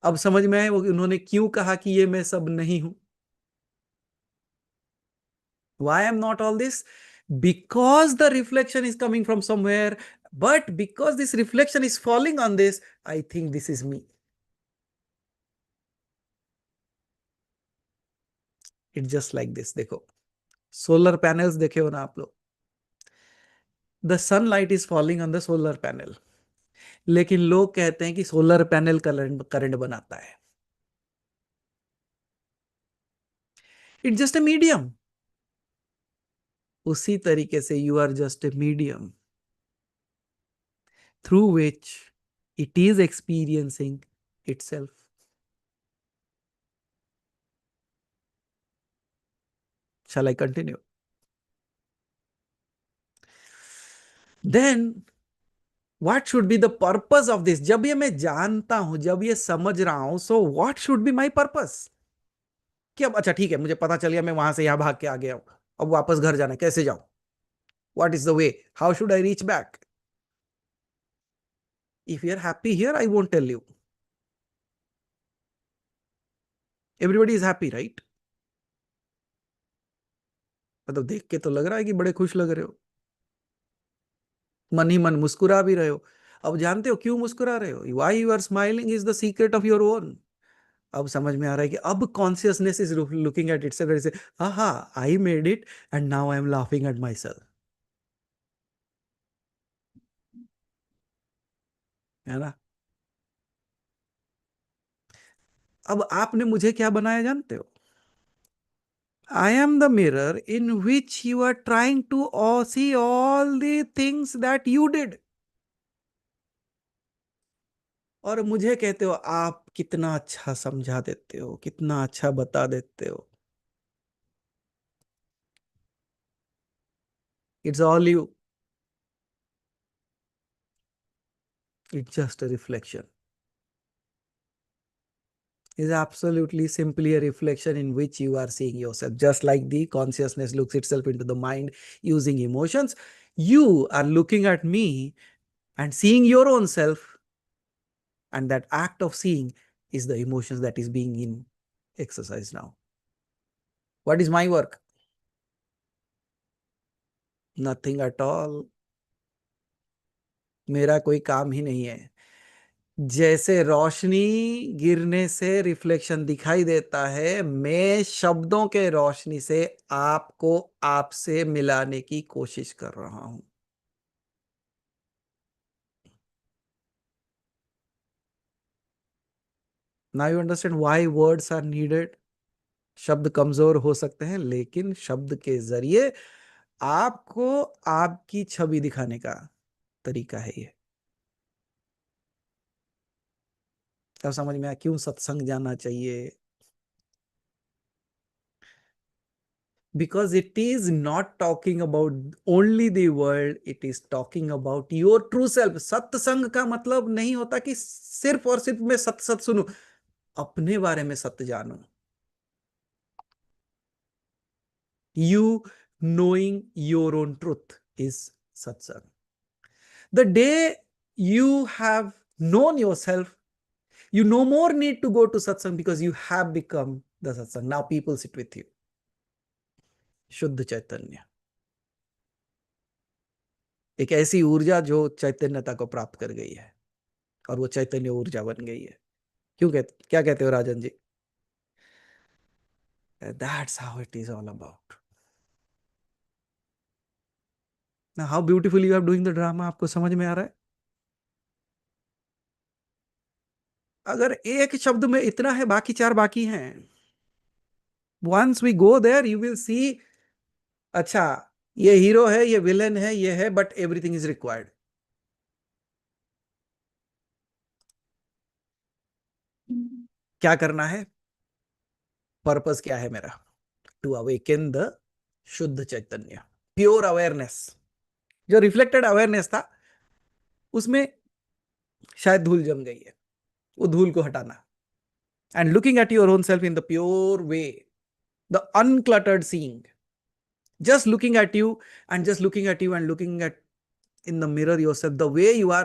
अब समझ में आए वो उन्होंने क्यों कहा कि ये मैं सब नहीं हूं। Why I'm not all this? Because the reflection is coming from somewhere, but because this reflection is falling on this, I think this is me. It's just like this. देखो, solar panels देखे हो ना आप लोग? The sunlight is falling on the solar panel. लेकिन लोग कहते हैं कि सोलर पैनल करंट बनाता है। It's just a medium. उसी तरीके से you are just a medium through which it is experiencing itself. Shall I continue? Then what should be the purpose of this? जब ये मैं जानता हूं, जब ये समझ रहा हूं, so what should be my purpose? कि अब अच्छा ठीक है, मुझे पता चल गया, मैं वहां से यहां भाग के आ गया हूं, अब वापस घर जाना है, कैसे जाऊं? What is the way? How should I reach back? If you are happy here, I won't tell you. Everybody is happy, right? मतलब देख के तो लग रहा है कि बड़े खुश लग रहे हो, मन ही मन मुस्कुरा भी रहे हो। अब जानते हो क्यों मुस्कुरा रहे हो? Why you are smiling is the secret of your own. अब समझ में आ रहा है कि अब consciousness is looking at itself and say, aha, I made it and now I am laughing at myself. है ना? अब आपने मुझे क्या बनाया जानते हो? I am the mirror in which you are trying to see all the things that you did. और मुझे कहते हो आप कितना अच्छा समझा देते हो, कितना अच्छा बता देते हो। It's all you. It's just a reflection. Is absolutely simply a reflection in which you are seeing yourself. Just like the consciousness looks itself into the mind using emotions, you are looking at me and seeing your own self, and that act of seeing is the emotions that is being in exercise now. What is my work? Nothing at all. मेरा कोई काम ही नहीं है। जैसे रोशनी गिरने से reflection दिखाई देता है, मैं शब्दों के रोशनी से आपको आपसे मिलाने की कोशिश कर रहा हूं। Now you understand why words are needed. शब्द कमजोर हो सकते हैं, लेकिन शब्द के जरिए आपको आपकी छवि दिखाने का तरीका है ये। तब समझ में आया क्यों सत्संग जाना चाहिए। Because it is not talking about only the world, it is talking about your true self. सत्संग का मतलब नहीं होता कि सिर्फ और सिर्फ मैं सत सत सुनूं, अपने बारे में सत्य जानूं। You knowing your own truth is satsang. The day you have known yourself, you no more need to go to satsang because you have become the satsang. Now people sit with you. शुद्ध चैतन्य, एक ऐसी ऊर्जा जो चैतन्यता को प्राप्त कर गई है, और वो चैतन्य ऊर्जा बन गई है। क्यों कहते, क्या कहते हो Rajan ji? That's how it is all about. ना how beautiful you are doing the drama. आपको समझ में आ रहा है? अगर एक शब्द में इतना है, बाकी चार बाकी हैं। Once we go there you will see. अच्छा, ये हीरो है, ये विलेन है, ये है, बट एवरीथिंग इज रिक्वायर्ड। क्या करना है? पर्पस क्या है मेरा? टू अवेकन द शुद्ध चैतन्य, प्योर अवेयरनेस। जो रिफ्लेक्टेड अवेयरनेस था उसमें शायद धूल जम गई है, वो धूल को हटाना। And looking at your own self in the pure way, the uncluttered seeing, just looking at you, and just looking at you and looking at in the mirror yourself the way you are,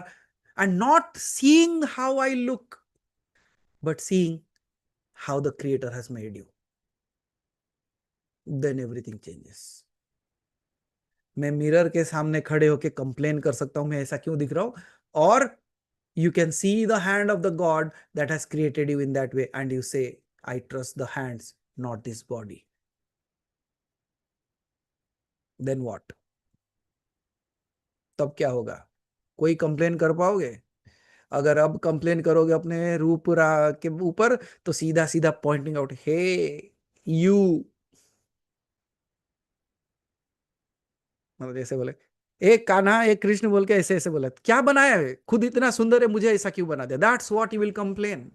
and not seeing how I look, but seeing how the creator has made you. Then everything changes. मैं mirror के सामने खड़े होके complain कर सकता हूं मैं ऐसा क्यों दिख रहा हूं, और you can see the hand of the God that has created you in that way, and you say, I trust the hands, not this body. Then what? तब क्या होगा? कोई कंप्लेन कर पाओगे? अगर अब कंप्लेन करोगे अपने रूप के ऊपर, तो सीधा सीधा पॉइंटिंग आउट, हे यू, मतलब जैसे बोले एक कान्हा एक कृष्ण बोल के ऐसे ऐसे बोला, क्या बनाया है, खुद इतना सुंदर है, मुझे ऐसा क्यों बना दिया? That's what you will complain.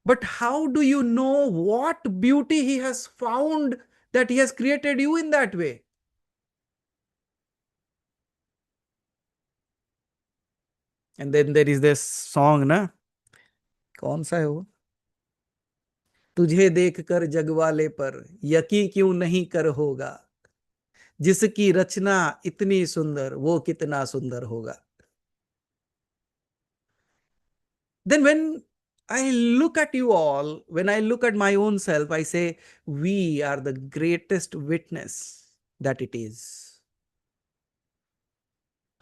But how do you know what beauty he has found, that he has created you in that way? And then there is this song ना, कौन सा है वो? तुझे देखकर जग वाले पर यकीन क्यों नहीं कर होगा, जिसकी रचना इतनी सुंदर वो कितना सुंदर होगा। Then when I look at you all, when I look at my own self, I say, we are the greatest witness that it is.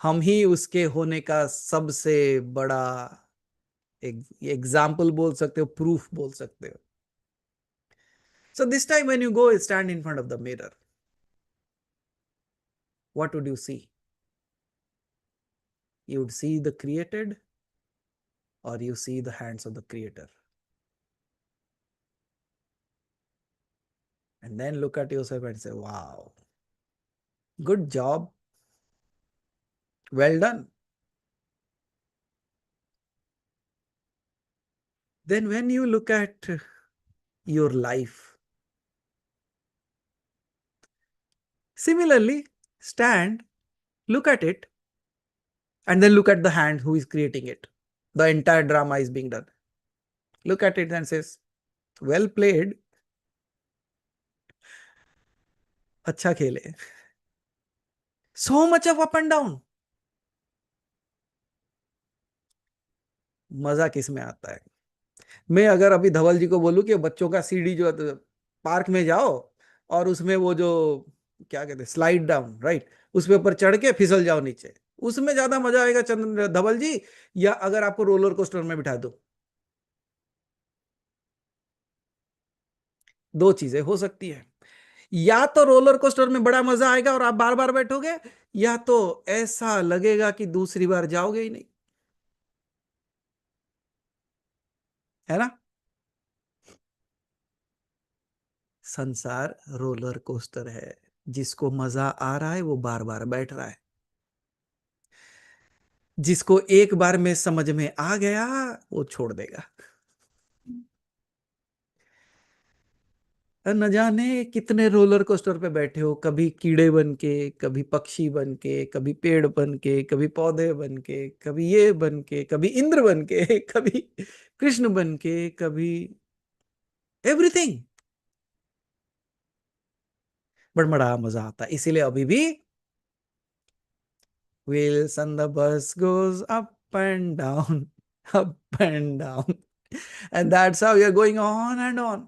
हम ही उसके होने का सबसे बड़ा एग्जाम्पल बोल सकते हो, प्रूफ बोल सकते हो। So this time when you go stand in front of the mirror, what would you see? You would see the created, or you see the hands of the creator. And then look at yourself and say, wow, good job, well done. Then when you look at your life, similarly, stand, look at it, and then look at the hand who is creating it. The entire drama is being done. Look at it and says, well played, अच्छा खेले. So much of up and down. मजा किस में आता है? मैं अगर अभी धवल जी को बोलूं कि बच्चों का सीडी जो पार्क में जाओ और उसमें वो जो क्या कहते हैं स्लाइड डाउन, राइट, उसके ऊपर चढ़ के फिसल जाओ नीचे, उसमें ज्यादा मजा आएगा चंद्र धवल जी, या अगर आपको रोलर कोस्टर में बिठा दो? दो चीजें हो सकती है, या तो रोलर कोस्टर में बड़ा मजा आएगा और आप बार बार बैठोगे, या तो ऐसा लगेगा कि दूसरी बार जाओगे ही नहीं, है ना? संसार रोलर कोस्टर है, जिसको मजा आ रहा है वो बार बार बैठ रहा है, जिसको एक बार में समझ में आ गया वो छोड़ देगा। न जाने कितने रोलर कोस्टर पे बैठे हो, कभी कीड़े बन के, कभी पक्षी बन के, कभी पेड़ बन के, कभी पौधे बन के, कभी ये बन के, कभी इंद्र बन के, कभी कृष्ण बन के, कभी एवरीथिंग, बट बड़ा मजा आता है। इसीलिए अभी भी wheels and the bus goes up and down, up and down, and that's how you're going on and on.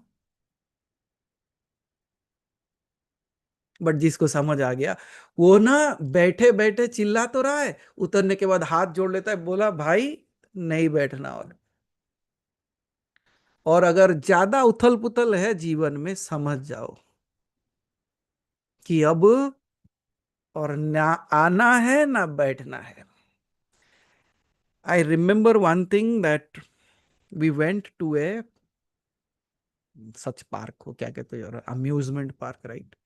But जिसको समझ आ गया, वो ना बैठे बैठे चिल्ला तो रहा है, उतरने के बाद हाथ जोड़ लेता है, बोला भाई नहीं बैठना। और अगर ज्यादा उथल पुथल है जीवन में, समझ जाओ कि अब और ना आना है ना बैठना है। I remember one thing that we went to a such park, को क्या कहते हैं, amusement park, right?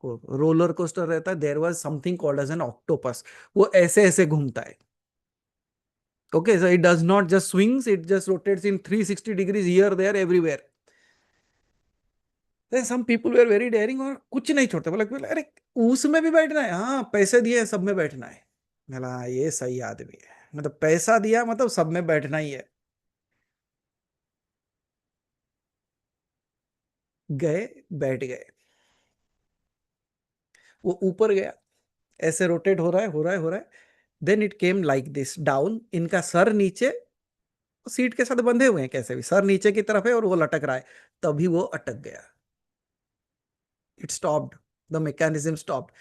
Roller coaster रहता है, there was something called as an octopus, वो ऐसे ऐसे घूमता है. Okay, so it does not just swings, it just rotates in 360 degrees here, there, everywhere. Then some people were very daring और कुछ नहीं छोड़ते, बोला अरे उसमें भी बैठना है, हाँ पैसे दिए सब में बैठना है. बोला ये सही आदमी है, मतलब पैसा दिया मतलब सब में बैठना ही है. गए, बैठ गए. वो ऊपर गया, ऐसे रोटेट हो रहा है, हो रहा है, हो रहा है. Then it came like this down, इनका सर नीचे, सीट के साथ बंधे हुए हैं कैसे भी, सर नीचे की तरफ है और वो लटक रहा है. तभी वो अटक गया. It stopped, the mechanism stopped.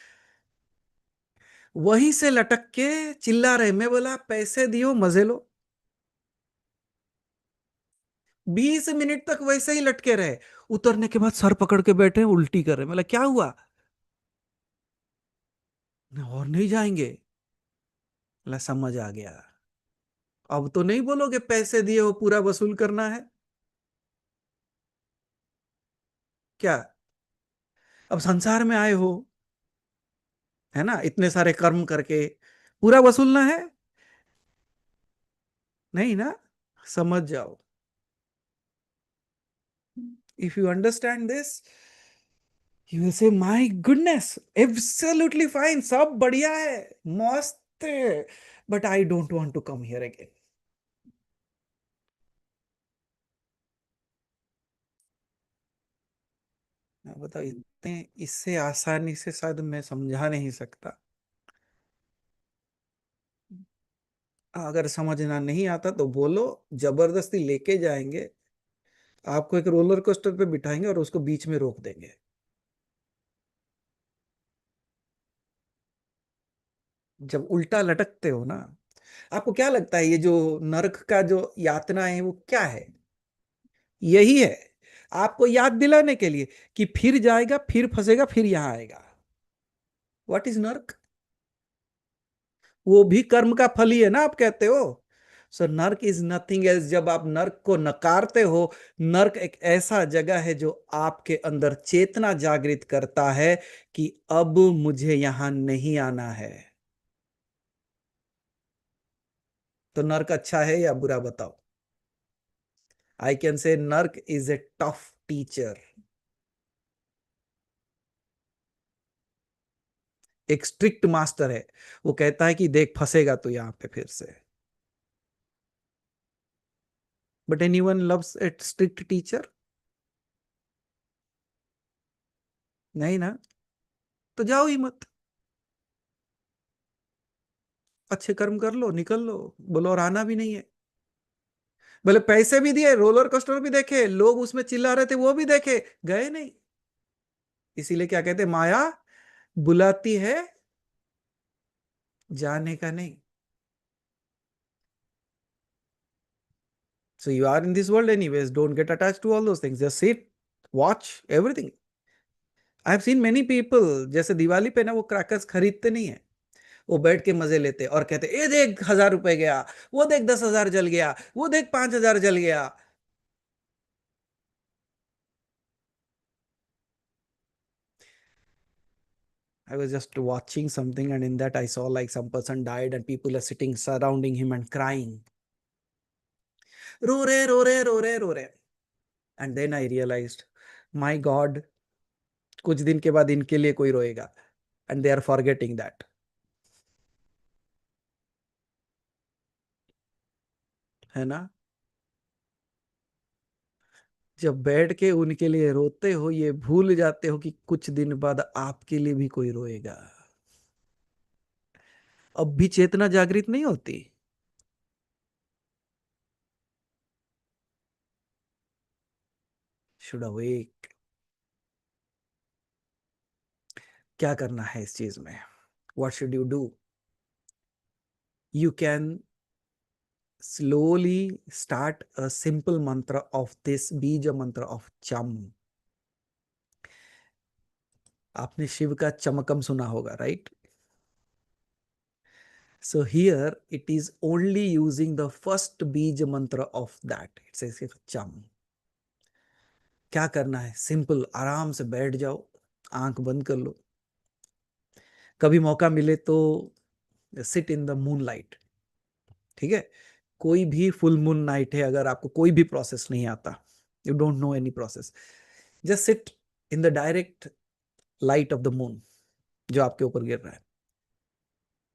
वहीं से लटक के चिल्ला रहे. मैं बोला पैसे दियो मजे लो. 20 मिनट तक वैसे ही लटके रहे. उतरने के बाद सर पकड़ के बैठे, उल्टी कर रहे. मतलब क्या हुआ, और नहीं जाएंगे. मतलब समझ आ गया. अब तो नहीं बोलोगे पैसे दिए हो पूरा वसूल करना है. क्या, अब संसार में आए हो, है ना, इतने सारे कर्म करके पूरा वसूलना है. नहीं ना, समझ जाओ. If you understand this, you will say my goodness, absolutely fine, सब बढ़िया है, मस्त है, but I don't want to come here again. बताओ, इतने इससे आसानी से शायद मैं समझा नहीं सकता. अगर समझना नहीं आता तो बोलो, जबरदस्ती लेके जाएंगे आपको, एक रोलर कोस्टर पे बिठाएंगे और उसको बीच में रोक देंगे. जब उल्टा लटकते हो ना, आपको क्या लगता है ये जो नरक का जो यातना है वो क्या है. यही है, आपको याद दिलाने के लिए कि फिर जाएगा, फिर फंसेगा, फिर यहां आएगा. व्हाट इज नर्क. वो भी कर्म का फल ही है ना, आप कहते हो. सो नर्क इज नथिंग एल्स. जब आप नर्क को नकारते हो, नर्क एक ऐसा जगह है जो आपके अंदर चेतना जागृत करता है कि अब मुझे यहां नहीं आना है. तो नर्क अच्छा है या बुरा, बताओ. आई कैन से नर्क इज ए टफ टीचर. एक स्ट्रिक्ट मास्टर है, वो कहता है कि देख फंसेगा तू यहां पे फिर से. But any one loves A strict teacher. नहीं ना, तो जाओ ही मत. अच्छे कर्म कर लो, निकल लो, बोलो और आना भी नहीं है. बोले पैसे भी दिए, रोलर कोस्टर भी देखे, लोग उसमें चिल्ला रहे थे वो भी देखे, गए नहीं. इसीलिए क्या कहते, माया बुलाती है, जाने का नहीं. So you are in this world anyways. Don't get attached to all those things. Just sit, watch everything. I have seen many people, जैसे दिवाली पे ना वो क्रैकर्स खरीदते नहीं है, वो बैठ के मजे लेते और कहते ए देख 1,000 रुपए गया, वो देख 10,000 जल गया, वो देख 5,000 जल गया. I was just watching something and in that I saw like some person died and people are sitting surrounding him and crying. रो रहे, रो रहे, रो रहे, रो रहे. And then I realized, my God, कुछ दिन के बाद इनके लिए कोई रोएगा. And they are forgetting that. है ना. जब बैठ के उनके लिए रोते हो, ये भूल जाते हो कि कुछ दिन बाद आपके लिए भी कोई रोएगा. अब भी चेतना जागृत नहीं होती. Should awake. क्या करना है इस चीज में, what should you do. You can slowly start a simple mantra of this bija mantra of cham. आपने शिव का चमकम सुना होगा, right. So here it is only using the first बीज mantra of that. It says cham. क्या करना है, simple, आराम से बैठ जाओ, आंख बंद कर लो, कभी मौका मिले तो seat in the moon light, ठीक है, कोई भी फुल मून नाइट है, अगर आपको कोई भी प्रोसेस नहीं आता, you don't know any process, just sit in the direct light of the moon जो आपके ऊपर गिर रहा है।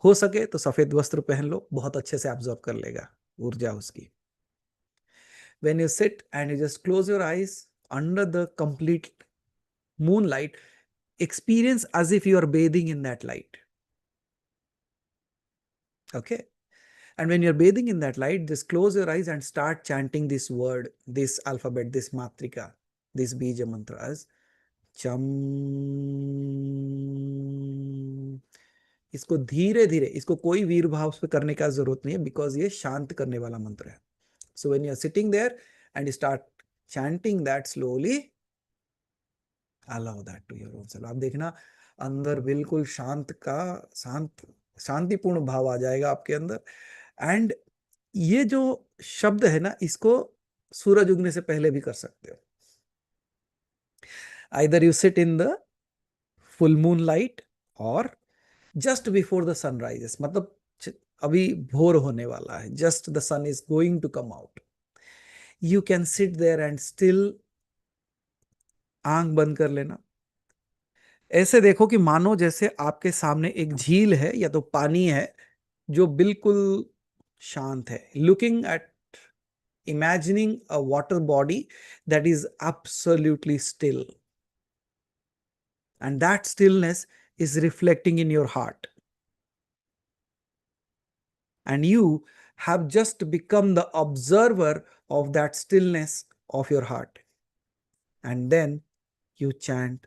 हो सके तो सफेद वस्त्र पहन लो, बहुत अच्छे से ऑब्जॉर्व कर लेगा ऊर्जा उसकी। when you sit and you just close your eyes under the complete moonlight, experience as if you are bathing in that light. Okay. And when you're bathing in that light, just close your eyes and start chanting this word, this alphabet, this matrika, this bija mantras. Cham. इसको धीरे धीरे, इसको कोई वीर भाव पे करने का जरूरत नहीं है, बिकॉज ये शांत करने वाला मंत्र है। So when you are sitting there and you start chanting that slowly, allow that to your own self। आप देखना अंदर बिल्कुल शांतिपूर्ण भाव आ जाएगा आपके अंदर। एंड ये जो शब्द है ना, इसको सूरज उगने से पहले भी कर सकते हो। Either you sit in the full moon light और जस्ट बिफोर द सनराइजेस, मतलब अभी भोर होने वाला है, just the sun is going to come out, you can sit there and still आंख बंद कर लेना। ऐसे देखो कि मानो जैसे आपके सामने एक झील है या तो पानी है जो बिल्कुल शांत है। Looking at, imagining a water body that is absolutely still, and that stillness is reflecting in your heart, and you have just become the observer of that stillness of your heart. And then you chant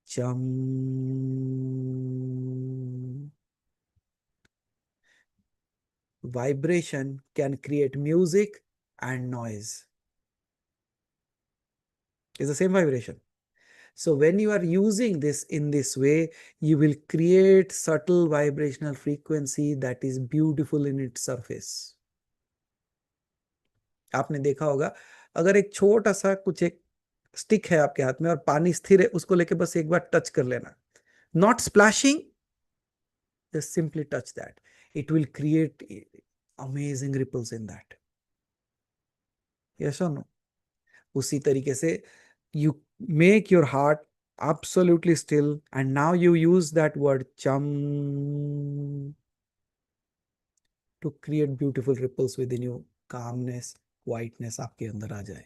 cham. Vibration can create music and noise. It's the same vibration. So when you are using this in this way, you will create subtle vibrational frequency that is beautiful in its surface. आपने देखा होगा, अगर एक छोटा सा कुछ एक stick है आपके हाथ में और पानी स्थिर है, उसको लेके बस एक बार टच कर लेना, not splashing, just simply touch that. It will create amazing ripples in that. Yes or no? उसी तरीके से you make your heart absolutely still and now you use that word cham to create beautiful ripples within you, calmness, quietness आपके अंदर आ जाए।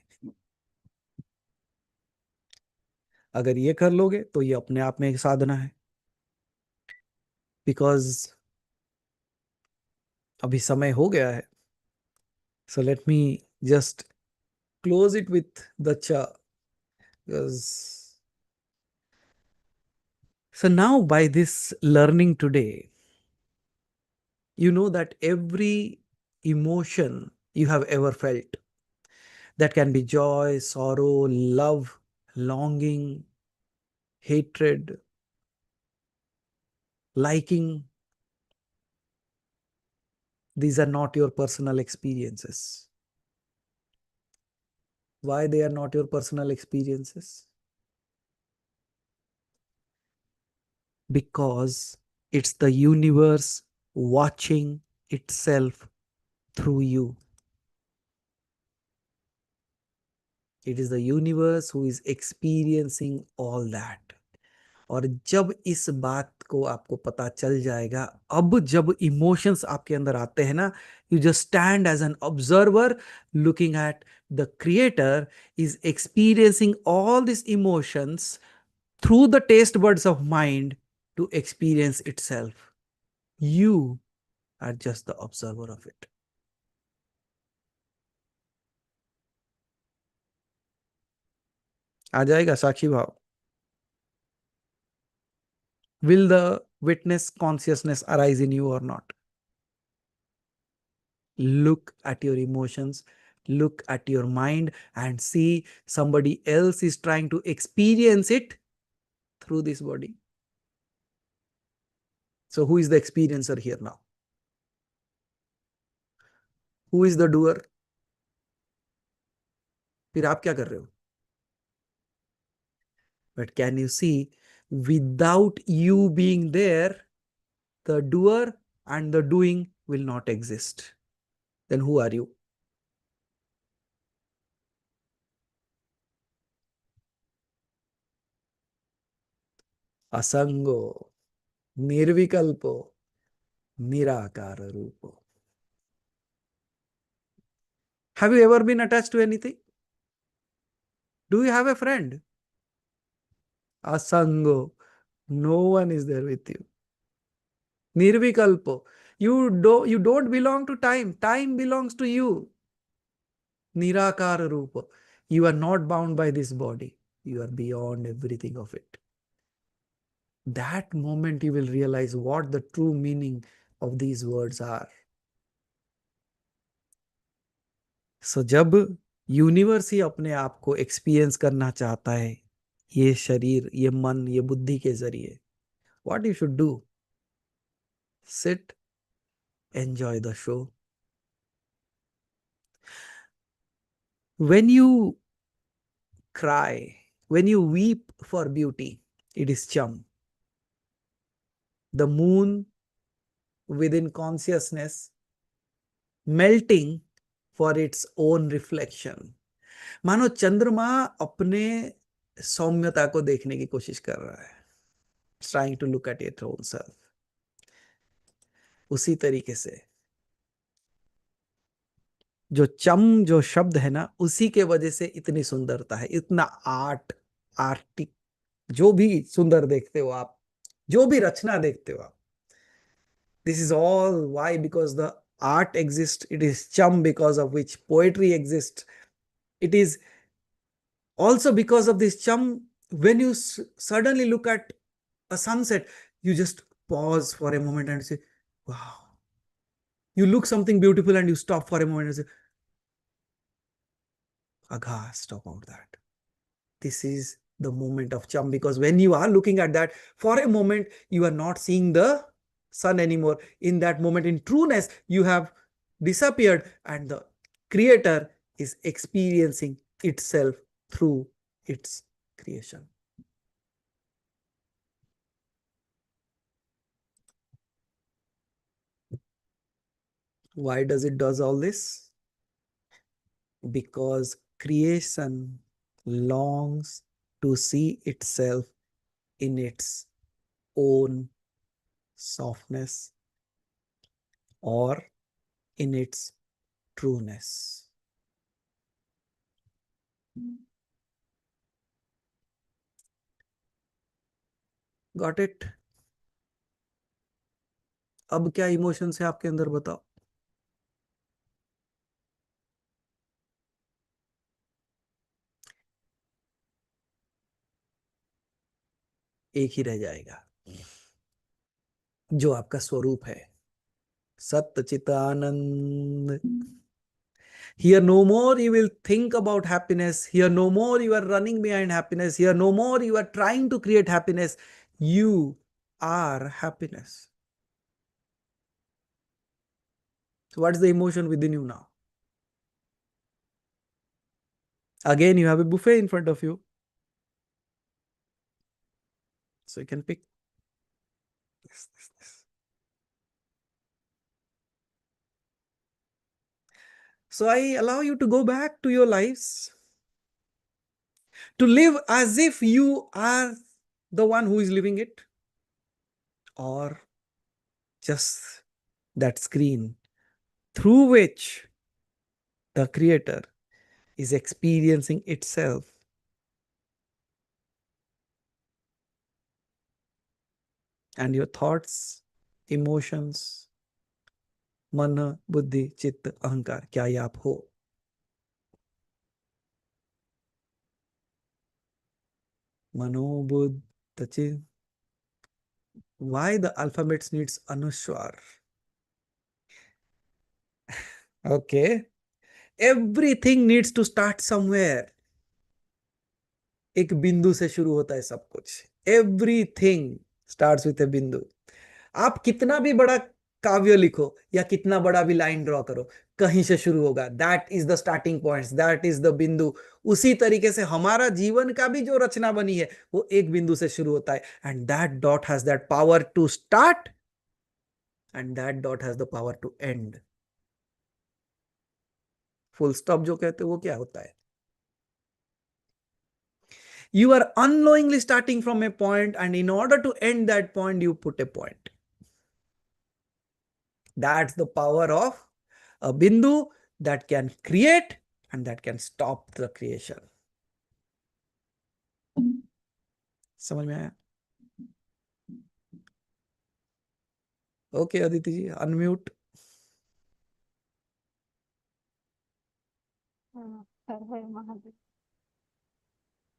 अगर ये कर लोगे तो ये अपने आप में एक साधना है। बिकॉज अभी समय हो गया है, so let me just close it with the चा। So now by this learning today, you know that every emotion you have ever felt, that can be joy, sorrow, love, longing, hatred, liking, these are not your personal experiences. Why they are not your personal experiences? Because it's the universe watching itself through you. It is the universe who is experiencing all that. और जब इस बात को आपको पता चल जाएगा, अब जब इमोशंस आपके अंदर आते हैं ना, you just stand as an observer looking at the creator is experiencing all this emotions through the taste buds of mind to experience itself. You are just the observer of it. आ जाएगा साक्षी भाव। Will the witness consciousness arise in you or not? Look at your emotions, look at your mind, and see somebody else is trying to experience it through this body. So who is the experiencer here now? Who is the doer? फिर आप क्या कर रहे हो? But can you see, without you being there, the doer and the doing will not exist. Then who are you? Asango, nirvikalpo, nirakara rupo. Have you ever been attached to anything? Do you have a friend? Asango, no one is there with you. Nirvikalpo, you don't belong to time. Time belongs to you. Nirakara rupa, you are not bound by this body. You are beyond everything of it. That moment you will realize what the true meaning of these words are. So जब universe ही अपने आप को experience करना चाहता है ये शरीर, ये मन, ये बुद्धि के जरिए, what you should do? Sit, enjoy the show. When you cry, when you weep for beauty, it is chum. The moon within consciousness melting for its own reflection. मानो चंद्रमा अपने सौम्यता को देखने की कोशिश कर रहा है. It's trying to look at its own self. उसी तरीके से जो शब्द है ना, उसी के वजह से इतनी सुंदरता है, इतना आर्टिक, जो भी सुंदर देखते हो आप, जो भी रचना देखते हो आप, this is all why, because the art exists. It is chum because of which poetry exists. It is also because of this chum, when you suddenly look at a sunset, you just pause for a moment and say, wow. You look something beautiful and you stop for a moment and say, aghast about that. This is the moment of chum, because when you are looking at that, for a moment, you are not seeing the sun anymore. In that moment, in trueness, you have disappeared and the creator is experiencing itself through its creation. Why does it does all this? Because creation longs to see itself in its own softness or in its trueness. Got it? अब क्या emotion है आपके अंदर, बताओ. एक ही रह जाएगा, जो आपका स्वरूप है, सत्य चित आनंद. Here no more you will think about happiness. Here no more you are running behind happiness. Here no more you are trying to create happiness. You are happiness. So what is the emotion within you now? Again, you have a buffet in front of you. So you can pick this. So I allow you to go back to your lives, to live as if you are the one who is living it, or just that screen through which the creator is experiencing itself. And your thoughts, emotions, मन, बुद्धि, चित्त, अहंकार, क्या ये आप हो? मनो, बुद्ध, चित्त. Why the alphabets needs Anushwar? Okay. Everything needs to start somewhere. एक बिंदु से शुरू होता है सब कुछ. Everything starts with a बिंदु. आप कितना भी बड़ा काव्य लिखो या कितना बड़ा भी लाइन ड्रॉ करो, कहीं से शुरू होगा. That is the starting point, that is the बिंदु. उसी तरीके से हमारा जीवन का भी जो रचना बनी है वो एक बिंदु से शुरू होता है. And that dot has that power to start and that dot has the power to end. Full stop जो कहते हैं वो क्या होता है? You are unknowingly starting from a point, and in order to end that point, you put a point. That's the power of a bindu that can create and that can stop the creation. समझ में आया? Okay Aditi जी, unmute. हर हर महादेव.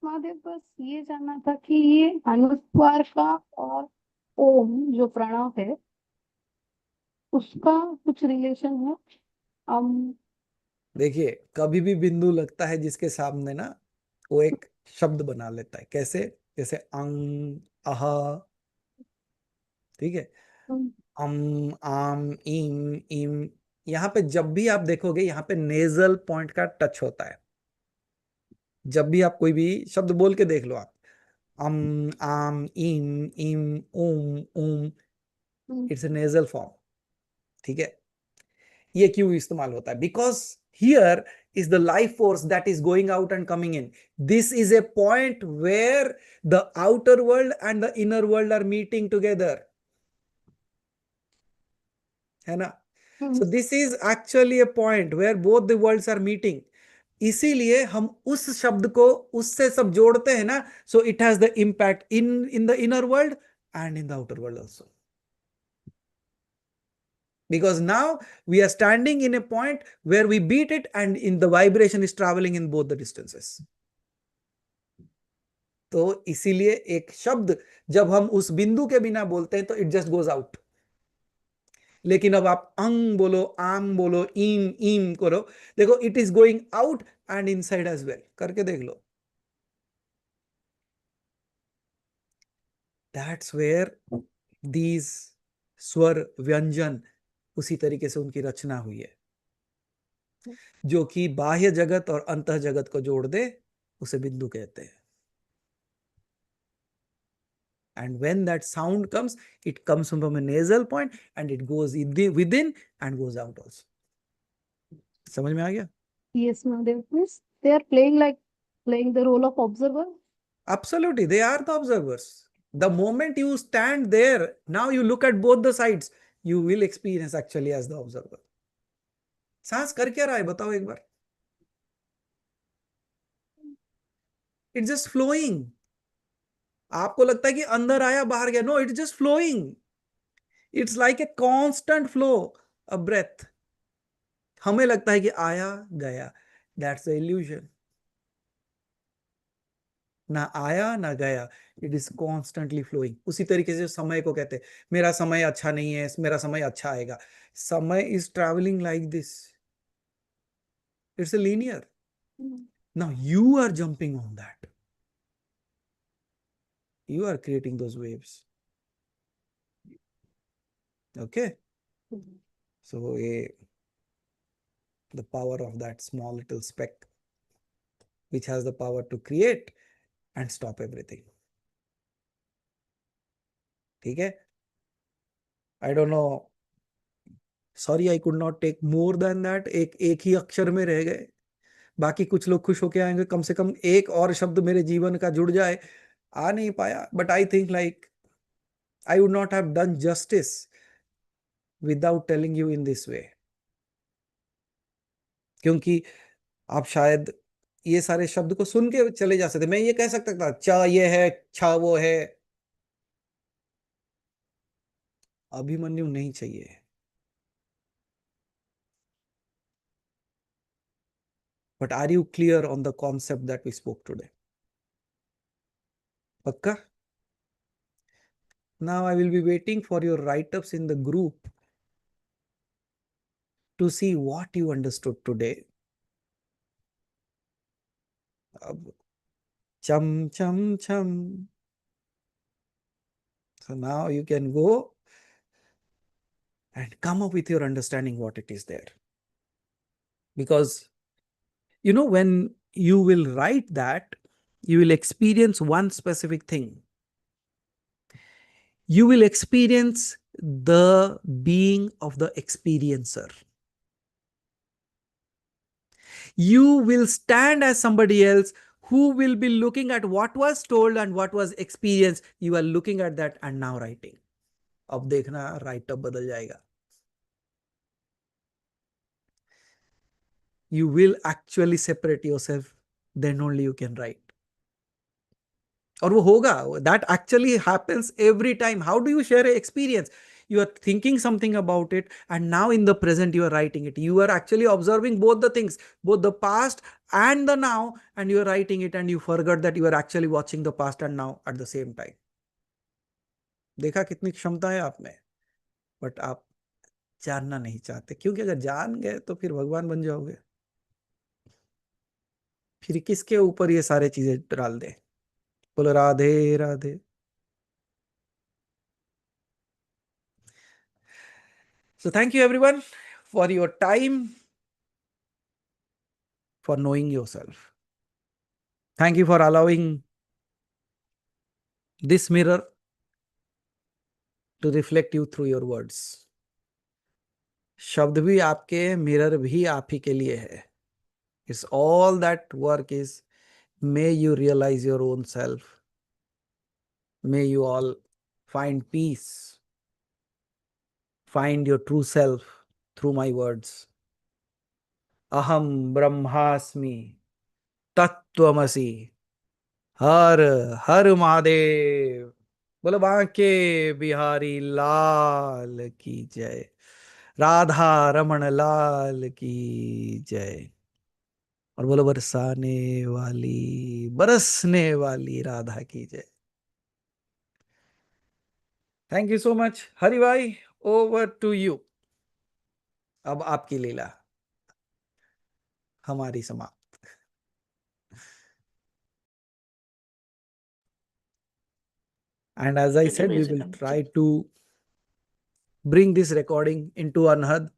महादेव, बस ये जानना था कि ये अनुस्वार का और ओम जो प्रणव है उसका कुछ रिलेशन है? देखिए, कभी भी बिंदु लगता है जिसके सामने ना, वो एक शब्द बना लेता है. कैसे? जैसे अंग, अह, ठीक है, आम, इम, इम. यहाँ पे जब भी आप देखोगे, यहाँ पे नेजल पॉइंट का टच होता है. जब भी आप कोई भी शब्द बोल के देख लो, आप आम, इम, इम, उम, इट्स ए नेजल फॉर्म. ठीक है, ये क्यों इस्तेमाल होता है? Because here is the life force that is going out and coming in. This is a point where the outer world and the inner world are meeting together. है ना? So this is actually a point where both the worlds are meeting. इसीलिए हम उस शब्द को उससे सब जोड़ते हैं ना. So it has the impact in the inner world and in the outer world also. Because now we are standing in a point where we beat it and in the vibration is traveling in both the distances. तो इसीलिए एक शब्द जब हम उस बिंदु के बिना बोलते हैं तो इट जस्ट गोज आउट. लेकिन अब आप अंग बोलो, आम बोलो, इम करो, देखो it is going out and inside as well. करके देख लो. दैट्स वेयर दीज स्वर व्यंजन उसी तरीके से उनकी रचना हुई है, जो कि बाह्य जगत और अंतः जगत को जोड़ दे, उसे बिंदु कहते हैं. And when that sound comes, it comes from a nasal point and it goes within and goes out also. समझ में आ गया? Yes, Mahadev. Means they are playing the role of observer. Absolutely, they are the observers. The moment you stand there, now you look at both the sides, you will experience actually as the observer. सांस कर क्या रहा है बताओ एक बार? It's just flowing. आपको लगता है कि अंदर आया बाहर गया. No, it's just flowing. It's like a constant flow of breath. हमें लगता है कि आया गया. That's the illusion. ना आया ना गया, इट इज कॉन्स्टेंटली फ्लोइंग. उसी तरीके से समय को कहते हैं मेरा समय अच्छा नहीं है, मेरा समय अच्छा आएगा. समय is travelling like this. It's a linear. Now you are jumping on that. You are creating those waves. Okay? So the power of that small little speck, which has the power to create and stop everything. ठीक है? I don't know. Sorry, I could not take more than that. एक ही अक्षर में रह गए. बाकी कुछ लोग खुश होके आएंगे कम से कम एक और शब्द मेरे जीवन का जुड़ जाए. आ नहीं पाया. But I think like I would not have done justice without telling you in this way. क्योंकि आप शायद ये सारे शब्द को सुन के चले जा सकते. मैं ये कह सकता था चा ये है, छा वो है. अभिमन्यु नहीं चाहिए. But are you clear on the concept that we spoke today? Pakka? Now I will be waiting for your write-ups in the group to see what you understood today. Cham, cham, cham. So now you can go and come up with your understanding what it is there. Because, you know, when you will write that, you will experience one specific thing. You will experience the being of the experiencer. You will stand as somebody else who will be looking at what was told and what was experienced. You are looking at that and now writing. अब देखना writer बदल जाएगा. You will actually separate yourself, then only you can write. और वो होगा. That actually happens every time. How do you share an experience? You are thinking something about it, and now in the present you are writing it. You are actually observing both the things, both the past and the now, and you are writing it, and you forgot that you are actually watching the past and now at the same time. देखा कितनी क्षमता है आप में, but आप जानना नहीं चाहते, क्योंकि अगर जान गए तो फिर भगवान बन जाओगे. फिर किसके ऊपर ये सारे चीजें डाल दे. बोलो Radhe Radhe. So thank you everyone for your time, for knowing yourself. Thank you for allowing this mirror to reflect you through your words. शब्द भी आपके, मिरर भी आप ही के लिए है. It's all that work is. May you realize your own self. May you all find peace. Find your true self through my words. Aham Brahmasmi Tattvamasi. हर हर महादेव. बोलो बांके बिहारी लाल की जय. राधा रमण लाल की जय. और बोलो बरसने वाली राधा की जय. Thank you so much. Hari भाई, ओवर टू यू. अब आपकी लीला हमारी समाप्त. And as I said, we will try to bring this recording into Anhad.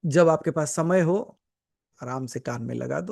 जब आपके पास समय हो, आराम से कान में लगा दो.